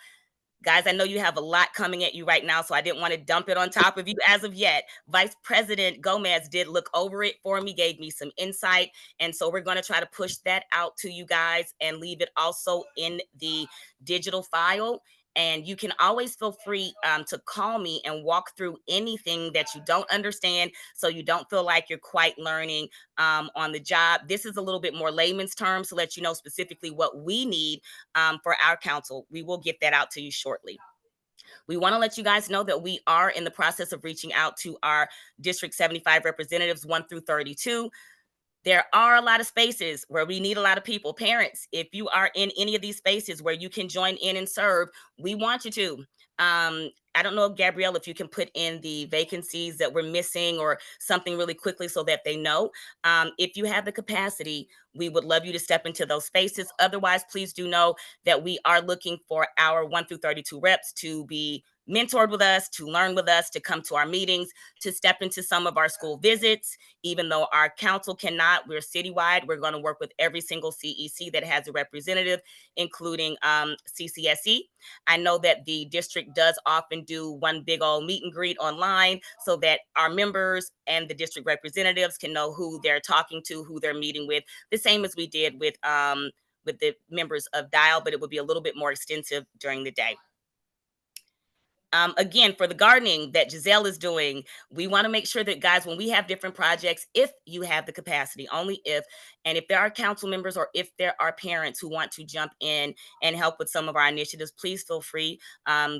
Guys, I know you have a lot coming at you right now, so I didn't want to dump it on top of you as of yet. Vice President Gomez did look over it for me, gave me some insight. And so we're going to try to push that out to you guys and leave it also in the digital file. And you can always feel free to call me and walk through anything that you don't understand, so you don't feel like you're quite learning on the job. This is a little bit more layman's terms to let you know specifically what we need for our council. We will get that out to you shortly. We want to let you guys know that we are in the process of reaching out to our District 75 representatives 1 through 32. There are a lot of spaces where we need a lot of people. Parents, if you are in any of these spaces where you can join in and serve, we want you to. I don't know, Gabrielle, if you can put in the vacancies that we're missing or something really quickly so that they know. If you have the capacity, we would love you to step into those spaces. Otherwise, please do know that we are looking for our 1 through 32 reps to be mentored with us, to learn with us, to come to our meetings, to step into some of our school visits. Even though our council cannot, we're citywide. We're going to work with every single CEC that has a representative, including CCSE. I know that the district does often do one big old meet and greet online so that our members and the district representatives can know who they're talking to, who they're meeting with, the same as we did with the members of DIAL, but it would be a little bit more extensive during the day. Again, for the gardening that Giselle is doing, we want to make sure that, guys, when we have different projects, if you have the capacity, only if, and if there are council members or if there are parents who want to jump in and help with some of our initiatives, please feel free.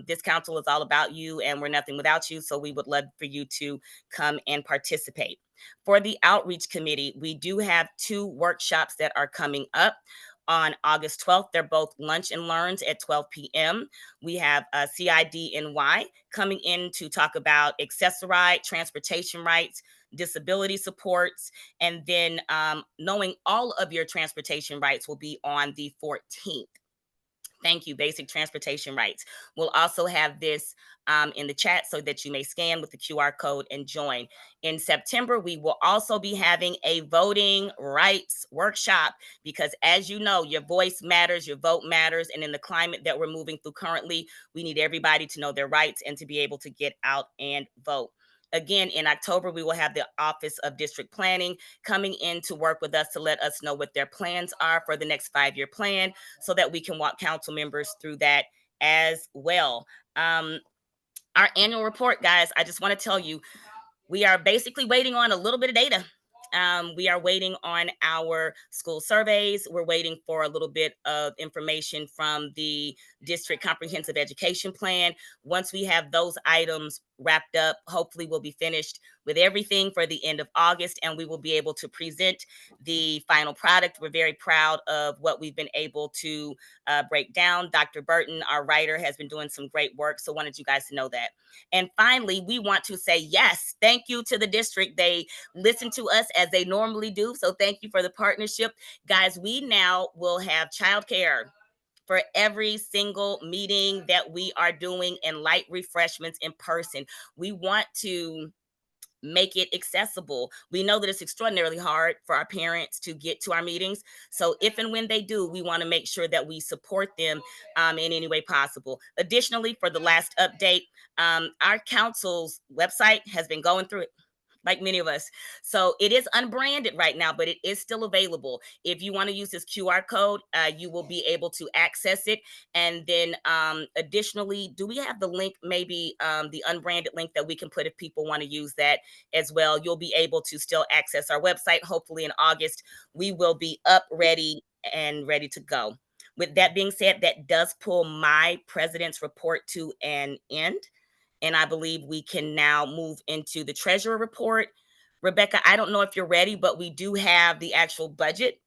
This council is all about you and we're nothing without you. So we would love for you to come and participate. For the outreach committee, we do have 2 workshops that are coming up. On August 12th, they're both lunch and learns at 12 p.m. We have CIDNY coming in to talk about accessoride, transportation rights, disability supports, and then knowing all of your transportation rights will be on the 14th. Thank you, basic transportation rights. We'll also have this in the chat so that you may scan with the QR code and join. In September, we will also be having a voting rights workshop because, as you know, your voice matters, your vote matters, and in the climate that we're moving through currently, we need everybody to know their rights and to be able to get out and vote. Again, in October, we will have the Office of District Planning coming in to work with us to let us know what their plans are for the next 5-year plan so that we can walk council members through that as well. Our annual report, guys, I just want to tell you, we are basically waiting on a little bit of data. We are waiting on our school surveys. We're waiting for a little bit of information from the district comprehensive education plan. Once we have those items wrapped up, hopefully we'll be finished with everything for the end of August and we will be able to present the final product. We're very proud of what we've been able to break down. Dr. Burton, our writer, has been doing some great work, so wanted you guys to know that. And finally, we want to say yes, thank you to the district. They listen to us as they normally do, so thank you for the partnership. Guys, we now will have childcare for every single meeting that we are doing and light refreshments in person. We want to make it accessible. We know that it's extraordinarily hard for our parents to get to our meetings. So if and when they do, we want to make sure that we support them in any way possible. Additionally, for the last update, our council's website has been going through it, like many of us. So it is unbranded right now, but it is still available. If you want to use this QR code, you will be able to access it. And then additionally, do we have the link, maybe the unbranded link that we can put if people want to use that as well? You'll be able to still access our website. Hopefully in August, we will be up, ready, and ready to go. With that being said, that does pull my president's report to an end. And I believe we can now move into the treasurer report. Rebecca, I don't know if you're ready, but we do have the actual budget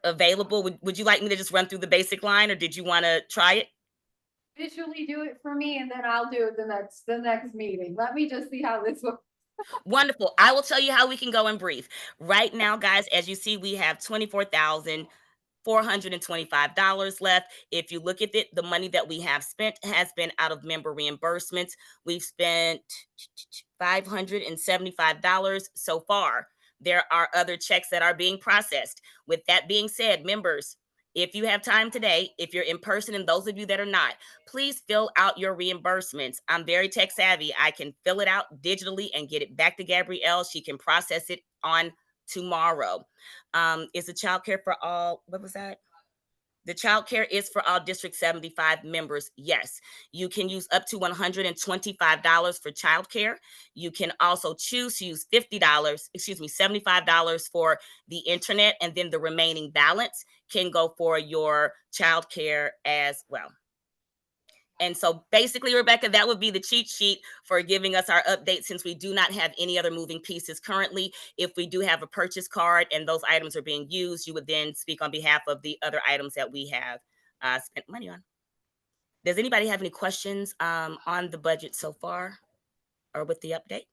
available. Would you like me to just run through the basic line or did you want to try it? Visually do it for me and then I'll do it the next meeting. Let me just see how this works. Wonderful. I will tell you how we can go in brief. Right now, guys, as you see, we have $24,425 left. If you look at it, the money that we have spent has been out of member reimbursements. We've spent $575 so far. There are other checks that are being processed. With that being said, members, if you have time today, if you're in person, and those of you that are not, please fill out your reimbursements. I'm very tech savvy. I can fill it out digitally and get it back to Gabrielle. She can process it on tomorrow. Is the child care for all? What was that? The child care is for all District 75 members. Yes, you can use up to $125 for child care. You can also choose to use $75 for the internet, and then the remaining balance can go for your child care as well. And so basically, Rebecca, that would be the cheat sheet for giving us our update, since we do not have any other moving pieces currently. If we do have a purchase card and those items are being used, you would then speak on behalf of the other items that we have spent money on. Does anybody have any questions on the budget so far or with the update?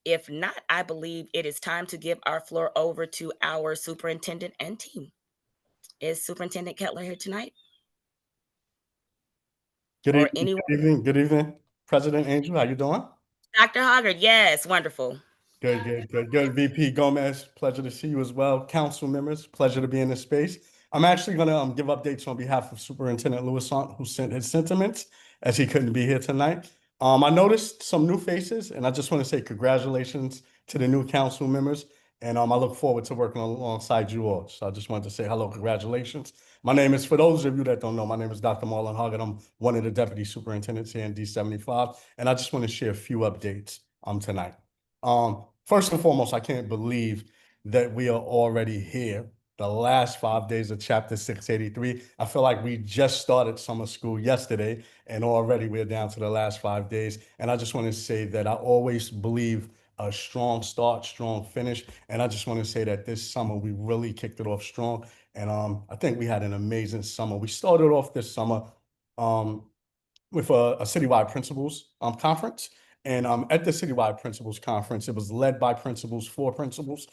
If not, I believe it is time to give our floor over to our superintendent and team. Is Superintendent Kettler here tonight? Good Or evening, anyone? good evening, President Angel. How you doing? Dr. Hoggard, yes, wonderful. Good. VP Gomez, pleasure to see you as well. Council members, pleasure to be in this space. I'm actually going to give updates on behalf of Superintendent Louison, who sent his sentiments as he couldn't be here tonight. I noticed some new faces, and I just want to say congratulations to the new council members. And I look forward to working alongside you all. So I just wanted to say hello, congratulations. My name is, for those of you that don't know, my name is Dr. Marlon Hoggett. I'm one of the deputy superintendents here in D75, and I just want to share a few updates tonight. First and foremost, I can't believe that we are already here, the last 5 days of Chapter 683. I feel like we just started summer school yesterday, and already we're down to the last 5 days. And I just want to say that I always believe a strong start, strong finish. And I just want to say that this summer we really kicked it off strong. And I think we had an amazing summer. We started off this summer with a citywide principals conference. And at the citywide principals conference, it was led by principals, for principals.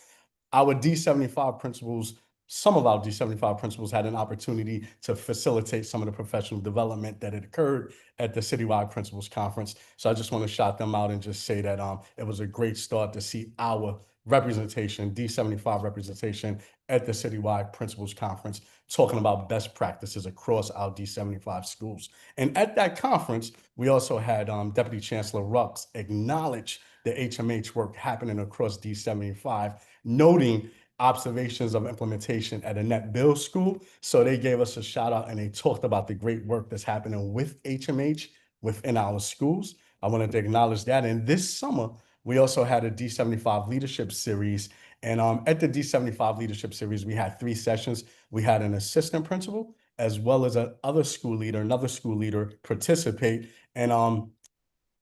Our D75 principals, some of our D75 principals had an opportunity to facilitate some of the professional development that had occurred at the citywide principals conference. So I just want to shout them out and just say that it was a great start to see our representation, D75 representation at the citywide principals conference, talking about best practices across our D75 schools. And at that conference, we also had Deputy Chancellor Rux acknowledge the HMH work happening across D75, noting observations of implementation at Annette Bill School. So they gave us a shout out and they talked about the great work that's happening with HMH within our schools. I wanted to acknowledge that. And this summer, we also had a D75 leadership series. And at the D75 leadership series, we had 3 sessions. We had an assistant principal as well as another school leader participate. And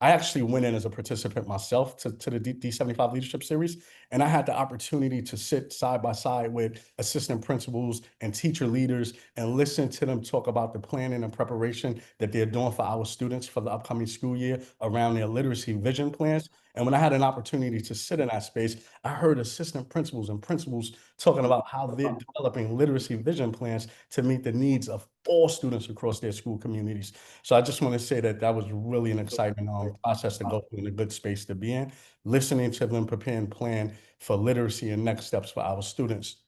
I actually went in as a participant myself to the D75 leadership series, and I had the opportunity to sit side by side with assistant principals and teacher leaders and listen to them talk about the planning and preparation that they're doing for our students for the upcoming school year around their literacy vision plans. And when I had an opportunity to sit in that space, I heard assistant principals and principals talking about how they're developing literacy vision plans to meet the needs of all students across their school communities. So I just want to say that that was really an exciting process to go through and a good space to be in, listening to them prepare and plan for literacy and next steps for our students.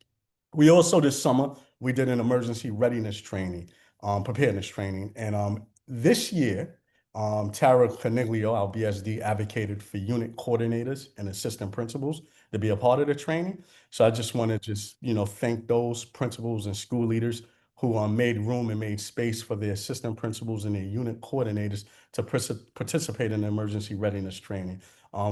We also, this summer, we did an emergency readiness training, preparedness training. And this year, Tara Coniglio, our BSD, advocated for unit coordinators and assistant principals to be a part of the training. So I just want to thank those principals and school leaders who made room and made space for the assistant principals and their unit coordinators to participate in the emergency readiness training.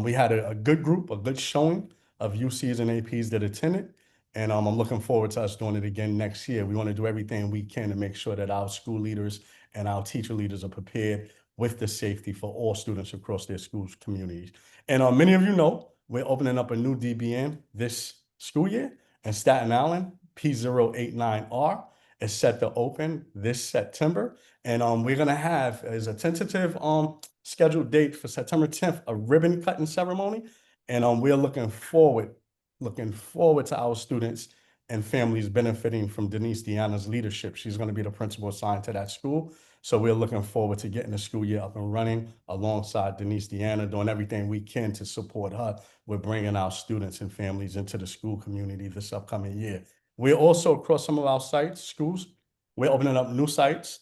We had a good group, a good showing of UCs and APs that attended. And I'm looking forward to us doing it again next year. We want to do everything we can to make sure that our school leaders and our teacher leaders are prepared with the safety for all students across their schools communities. And many of you know, we're opening up a new DBN this school year in Staten Island, P089R. Is set to open this September. And we're going to have, as a tentative scheduled date for September 10th, a ribbon cutting ceremony. And we're looking forward to our students and families benefiting from Denise Deanna's leadership. She's going to be the principal assigned to that school. So we're looking forward to getting the school year up and running alongside Denise Deanna, doing everything we can to support her with bringing our students and families into the school community this upcoming year. We're also across some of our sites, schools, we're opening up new sites,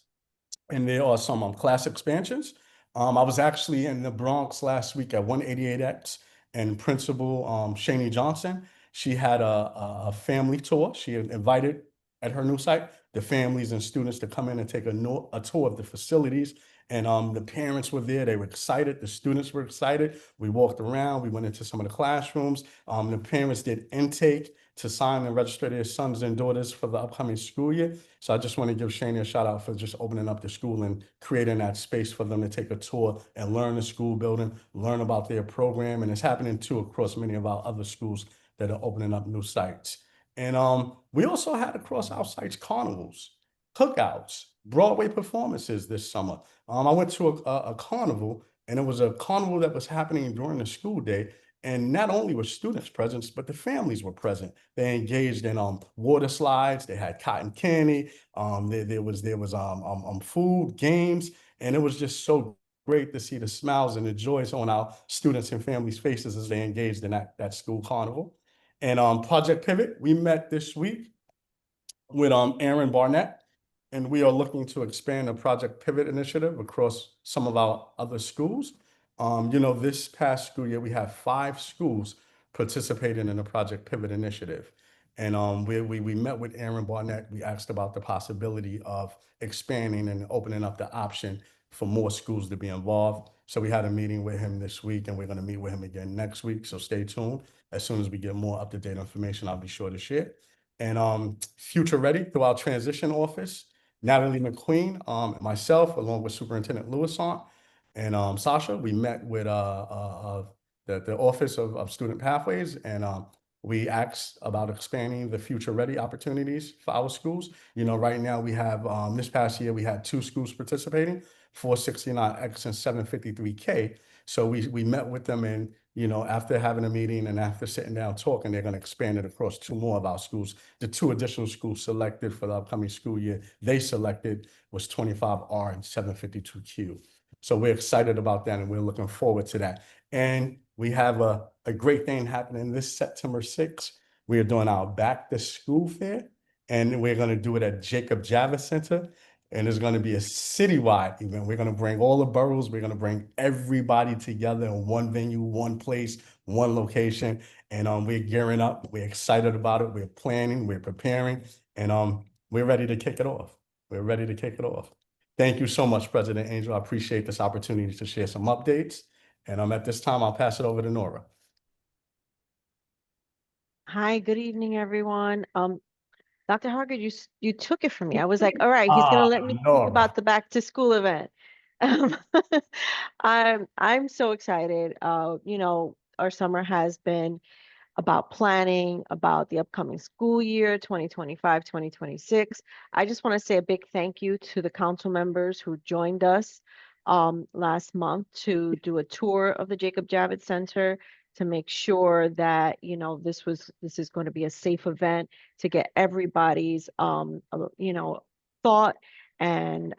and there are some class expansions. I was actually in the Bronx last week at 188X, and Principal Shani Johnson, she had a family tour. She had invited at her new site the families and students to come in and take a tour of the facilities. And the parents were there. They were excited. The students were excited. We walked around. We went into some of the classrooms. The parents did intake to sign and register their sons and daughters for the upcoming school year. So I just want to give Shani a shout out for just opening up the school and creating that space for them to take a tour and learn the school building, learn about their program. And it's happening too across many of our other schools that are opening up new sites. And we also had across our sites carnivals, cookouts, Broadway performances this summer. I went to a carnival, and it was a carnival that was happening during the school day. And not only were students present, but the families were present. They engaged in water slides. They had cotton candy. There was food, games, and it was just so great to see the smiles and the joys on our students and families' faces as they engaged in that school carnival. And Project Pivot, we met this week with Aaron Barnett, and we are looking to expand the Project Pivot initiative across some of our other schools. This past school year, we have 5 schools participating in the Project Pivot initiative. And we met with Aaron Barnett. We asked about the possibility of expanding and opening up the option for more schools to be involved. So we had a meeting with him this week, and we're going to meet with him again next week. So stay tuned. As soon as we get more up-to-date information, I'll be sure to share. And Future Ready, through our transition office, Natalie McQueen, myself, along with Superintendent Louisant and Sasha, we met with the Office of Student Pathways, and we asked about expanding the Future Ready opportunities for our schools. Right now we have, this past year, we had 2 schools participating, 469X and 753K. So we met with them, and after having a meeting and after sitting down talking, they're going to expand it across 2 more of our schools. The 2 additional schools selected for the upcoming school year, they selected was 25R and 752Q. So we're excited about that, and we're looking forward to that. And we have a great thing happening this September 6th. We are doing our back to school fair, and we're going to do it at Jacob Javits Center. And it's going to be a citywide event. We're going to bring all the boroughs. We're going to bring everybody together in one venue, one place, one location. And we're gearing up. We're excited about it. We're planning. We're preparing. And we're ready to kick it off. We're ready to kick it off. Thank you so much, President Angel. I appreciate this opportunity to share some updates. And at this time, I'll pass it over to Nora. Hi, good evening, everyone. Dr. Hargett, you took it from me. I was like, all right, he's gonna let me speak about the back to school event. I'm so excited. Our summer has been about planning, about the upcoming school year, 2025, 2026. I just want to say a big thank you to the council members who joined us last month to do a tour of the Jacob Javits Center, to make sure that this is going to be a safe event, to get everybody's thought. And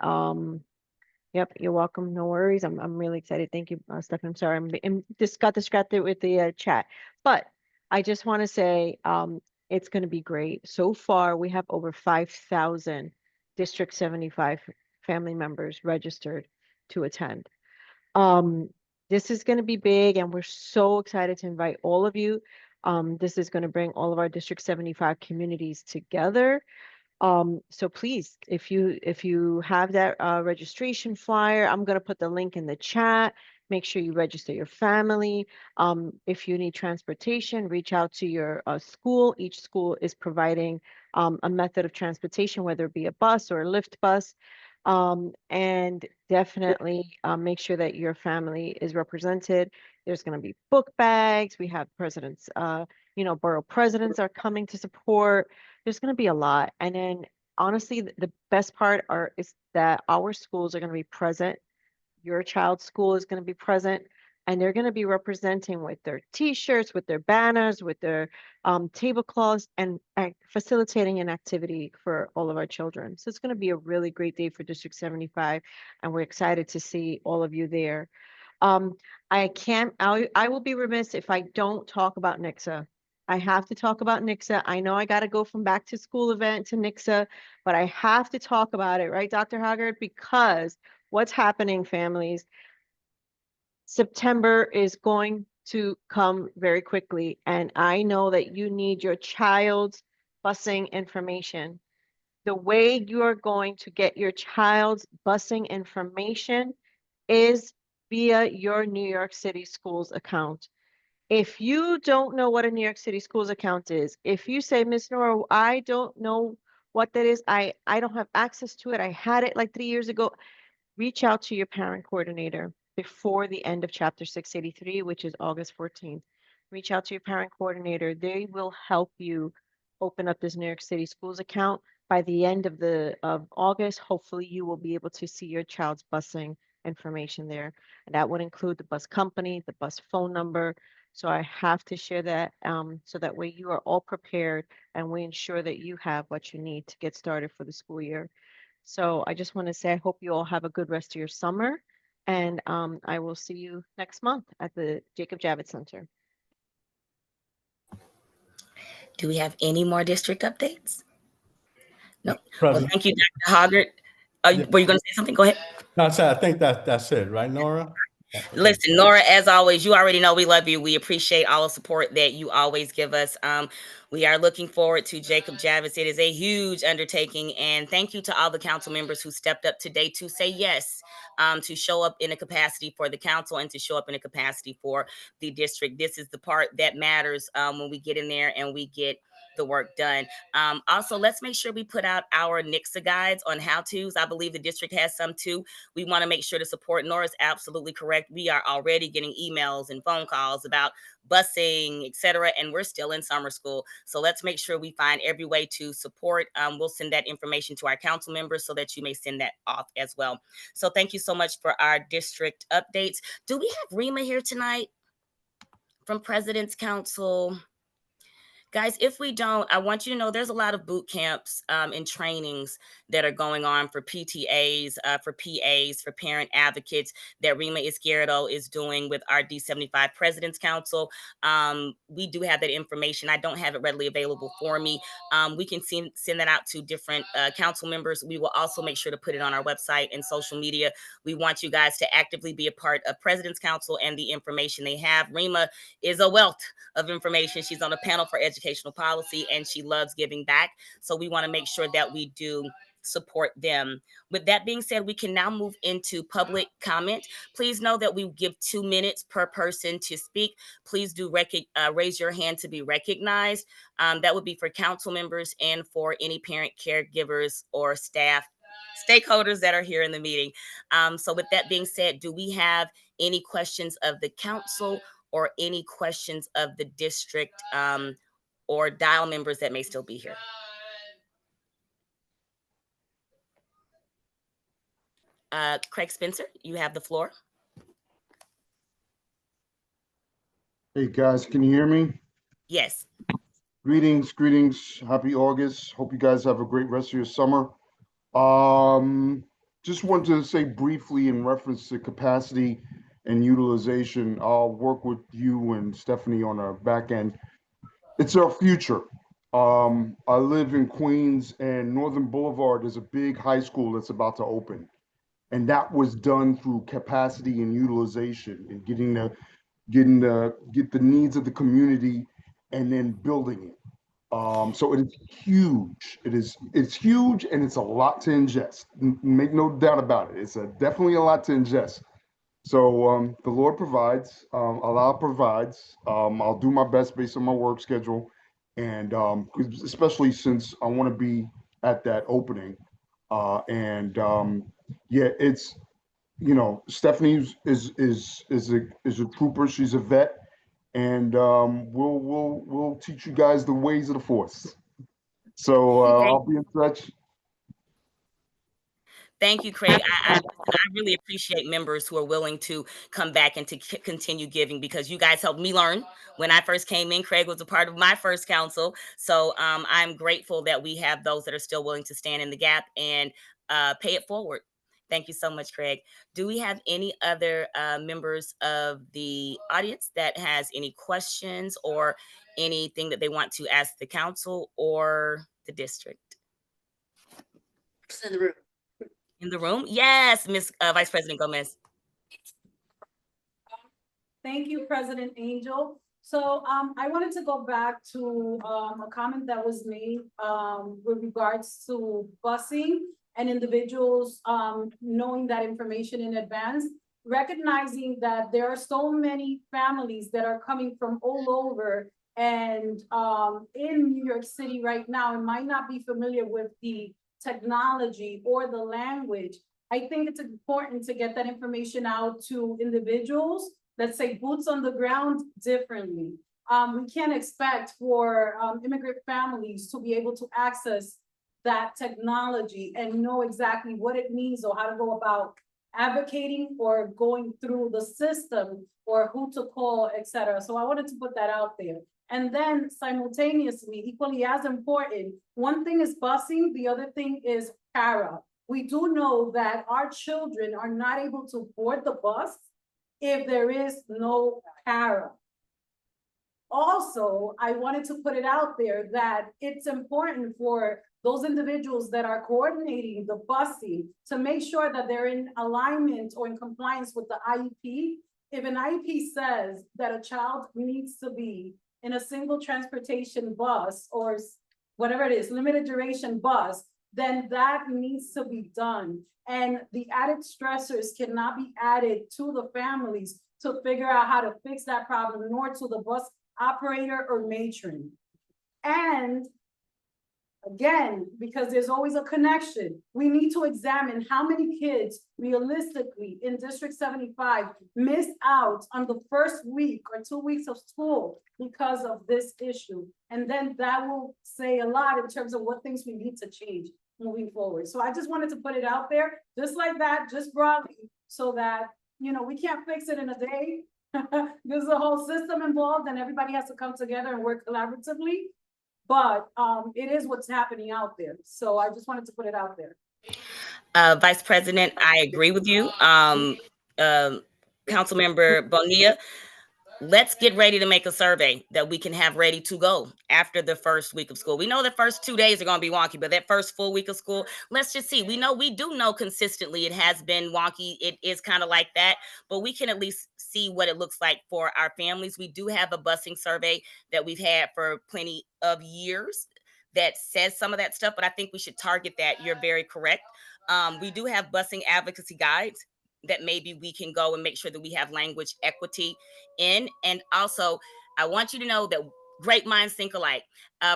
yep, you're welcome. No worries. I'm really excited. Thank you, Stephanie. I'm sorry, I'm just got distracted with the chat, but I just want to say it's going to be great. So far, we have over 5,000 District 75 family members registered to attend. This is going to be big, and we're so excited to invite all of you. This is going to bring all of our District 75 communities together. So please, if you have that registration flyer, I'm going to put the link in the chat. Make sure you register your family. If you need transportation, reach out to your school. Each school is providing a method of transportation, whether it be a bus or a Lyft bus. And definitely make sure that your family is represented. There's going to be book bags. We have presidents, borough presidents are coming to support. There's going to be a lot. And then honestly, the best part is that our schools are going to be present. Your child's school is going to be present. And they're going to be representing with their T-shirts, with their banners, with their tablecloths, and facilitating an activity for all of our children. So it's going to be a really great day for District 75, and we're excited to see all of you there. I will be remiss if I don't talk about NICSA. I have to talk about NICSA. I know I got to go from back to school event to NICSA, but I have to talk about it, right, Dr. Haggard? Because what's happening, families, September is going to come very quickly, and I know that you need your child's busing information. The way you are going to get your child's busing information is via your New York City Schools account. If you don't know what a New York City Schools account is, if you say, Miss Nora, I don't know what that is, I don't have access to it, I had it like 3 years ago, reach out to your parent coordinator before the end of Chapter 683, which is August 14th. Reach out to your parent coordinator. They will help you open up this New York City Schools account. By the end of August, hopefully you will be able to see your child's busing information there. And that would include the bus company, the bus phone number. So I have to share that so that way you are all prepared and we ensure that you have what you need to get started for the school year. So I just want to say, I hope you all have a good rest of your summer. And I will see you next month at the Jacob Javits Center. Do we have any more district updates? No. Well, President. thank you, Dr. Hoggart. Yeah. Were you going to say something? Go ahead. No, I think that's it, right, Nora? Listen, Nora, as always, you already know we love you. We appreciate all the support that you always give us. We are looking forward to Jacob Javits. It is a huge undertaking. And thank you to all the council members who stepped up today to say yes, to show up in a capacity for the council and to show up in a capacity for the district. This is the part that matters when we get in there and we get the work done. Also, let's make sure we put out our NICSA guides on how-tos. I believe the district has some too. We want to make sure to support. Nora's absolutely correct. We are already getting emails and phone calls about busing, etc., and we're still in summer school. So let's make sure we find every way to support. We'll send that information to our council members so that you may send that off as well. So thank you so much for our district updates. Do we have Rima here tonight from President's Council? Guys, if we don't, I want you to know there's a lot of boot camps and trainings that are going on for PTAs, for PAs, for parent advocates that Rima Izquierdo is doing with our D75 President's Council. We do have that information. I don't have it readily available for me. We can send that out to different council members. We will also make sure to put it on our website and social media. We want you guys to actively be a part of President's Council and the information they have. Rima is a wealth of information. She's on a panel for educational policy and she loves giving back. So we want to make sure that we do support them. With that being said, we can now move into public comment. Please know that we give 2 minutes per person to speak. Please do raise your hand to be recognized. That would be for council members and for any parent, caregivers, or staff, stakeholders that are here in the meeting. So with that being said, do we have any questions of the council or any questions of the district or DIAL members that may still be here? Craig Spencer, you have the floor. Hey guys, can you hear me? Yes. Greetings, happy August. Hope you guys have a great rest of your summer. Just wanted to say briefly in reference to capacity and utilization, I'll work with you and Stephanie on our back end. It's our future. I live in Queens and Northern Boulevard is a big high school that's about to open. And that was done through capacity and utilization and get the needs of the community and then building it. So it is huge. It's huge and it's a lot to ingest. Make no doubt about it. It's definitely a lot to ingest. So the Lord provides, Allah provides. I'll do my best based on my work schedule, and especially since I want to be at that opening. Yeah, it's Stephanie is a trooper. She's a vet, and we'll teach you guys the ways of the force. So I'll be in touch. Thank you, Craig. I really appreciate members who are willing to come back and to continue giving, because you guys helped me learn. When I first came in, Craig was a part of my first council. So I'm grateful that we have those that are still willing to stand in the gap and pay it forward. Thank you so much, Craig. Do we have any other members of the audience that has any questions or anything that they want to ask the council or the district? In the room. In the room? Yes, Ms. Vice President Gomez. Thank you, President Angel. So I wanted to go back to a comment that was made with regards to busing and individuals knowing that information in advance, recognizing that there are so many families that are coming from all over and in New York City right now and might not be familiar with the technology or the language. I think it's important to get that information out to individuals, let's say boots on the ground, differently. We can't expect for immigrant families to be able to access that technology and know exactly what it means or how to go about advocating or going through the system or who to call, et cetera. So I wanted to put that out there. And then simultaneously, equally as important, one thing is busing, the other thing is para. We do know that our children are not able to board the bus if there is no para. Also, I wanted to put it out there that it's important for those individuals that are coordinating the busing to make sure that they're in alignment or in compliance with the IEP. If an IEP says that a child needs to be in a single transportation bus or whatever it is, limited duration bus, then that needs to be done. And the added stressors cannot be added to the families to figure out how to fix that problem, nor to the bus operator or matron. And again, because there's always a connection, we need to examine how many kids realistically in District 75 missed out on the first week or 2 weeks of school because of this issue. And then that will say a lot in terms of what things we need to change moving forward. So I just wanted to put it out there, just like that, just broadly, so that, you know, we can't fix it in a day. There's a whole system involved and everybody has to come together and work collaboratively. But it is what's happening out there. So I just wanted to put it out there. Vice President, I agree with you. Councilmember Bonilla, let's get ready to make a survey that we can have ready to go after the first week of school. We know the first 2 days are going to be wonky, but that first full week of school, let's just see. We do know consistently it has been wonky. It is kind of like that, but we can at least see what it looks like for our families. We do have a busing survey that we've had for plenty of years that says some of that stuff, but I think we should target that. You're very correct. We do have busing advocacy guides that maybe we can go and make sure that we have language equity in. And also, I want you to know that great minds think alike.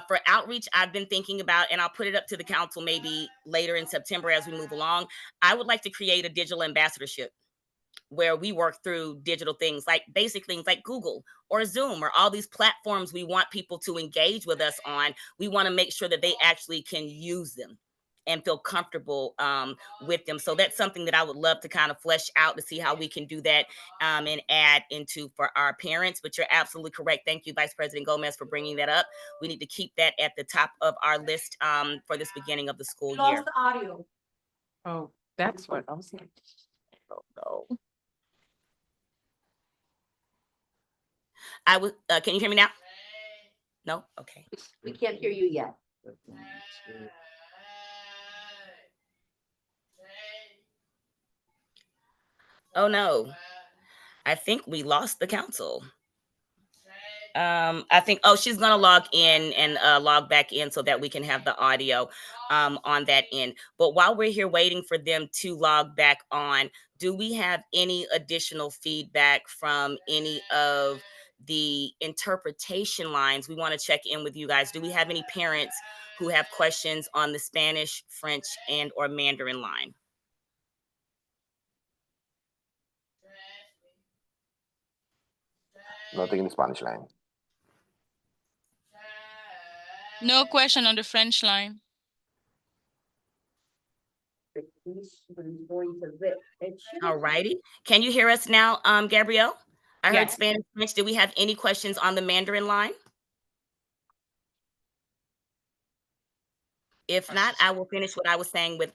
For outreach, I've been thinking about, and I'll put it up to the council maybe later in September as we move along, I would like to create a digital ambassadorship where we work through digital things like basic things like Google or Zoom or all these platforms we want people to engage with us on. We want to make sure that they actually can use them and feel comfortable with them. So that's something that I would love to kind of flesh out to see how we can do that and add into for our parents. But you're absolutely correct. Thank you, Vice President Gomez, for bringing that up. We need to keep that at the top of our list for this beginning of the school year. Lost the audio. Oh, that's what I was saying. Oh, no. I would. Can you hear me now? No? Okay. We can't hear you yet. Oh no, I think we lost the council. I think, oh, she's gonna log in and log back in so that we can have the audio on that end. But while we're here waiting for them to log back on, do we have any additional feedback from any of the interpretation lines? We want to check in with you guys. Do we have any parents who have questions on the Spanish, French, and or Mandarin line? Nothing in the Spanish line. No question on the French line. All righty. Can you hear us now, Gabrielle? I heard Yes. Spanish, French. Do we have any questions on the Mandarin line? If not, I will finish what I was saying with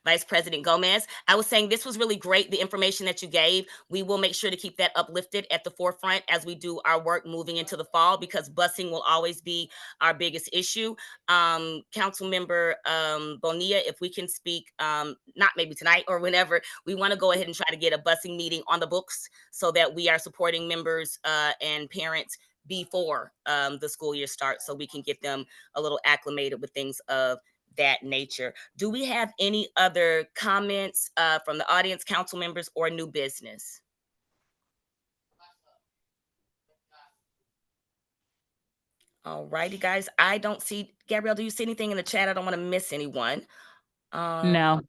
Vice President Gomez. I was saying this was really great, the information that you gave. We will make sure to keep that uplifted at the forefront as we do our work moving into the fall, because busing will always be our biggest issue. Councilmember Bonilla, if we can speak, not maybe tonight or whenever, we want to go ahead and try to get a busing meeting on the books so that we are supporting members and parents before the school year starts, so we can get them a little acclimated with things of that nature. Do we have any other comments from the audience, council members, or new business? All righty, guys. I don't see, Gabrielle, do you see anything in the chat? I don't want to miss anyone. No.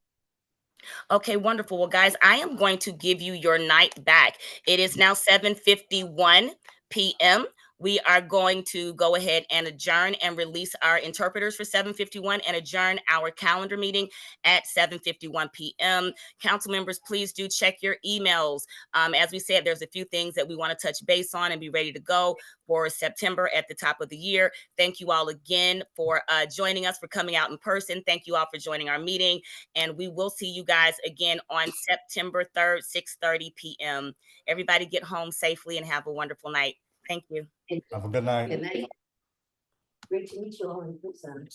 Okay, wonderful. Well, guys, I am going to give you your night back. It is now 7:51 p.m. We are going to go ahead and adjourn and release our interpreters for 7:51 and adjourn our calendar meeting at 7:51 p.m. Council members, please do check your emails. As we said, there's a few things that we want to touch base on and be ready to go for September at the top of the year. Thank you all again for joining us, for coming out in person. Thank you all for joining our meeting. And we will see you guys again on September 3rd, 6:30 p.m. Everybody get home safely and have a wonderful night. Thank you. Have a good night. Good night. Great to meet you all in person.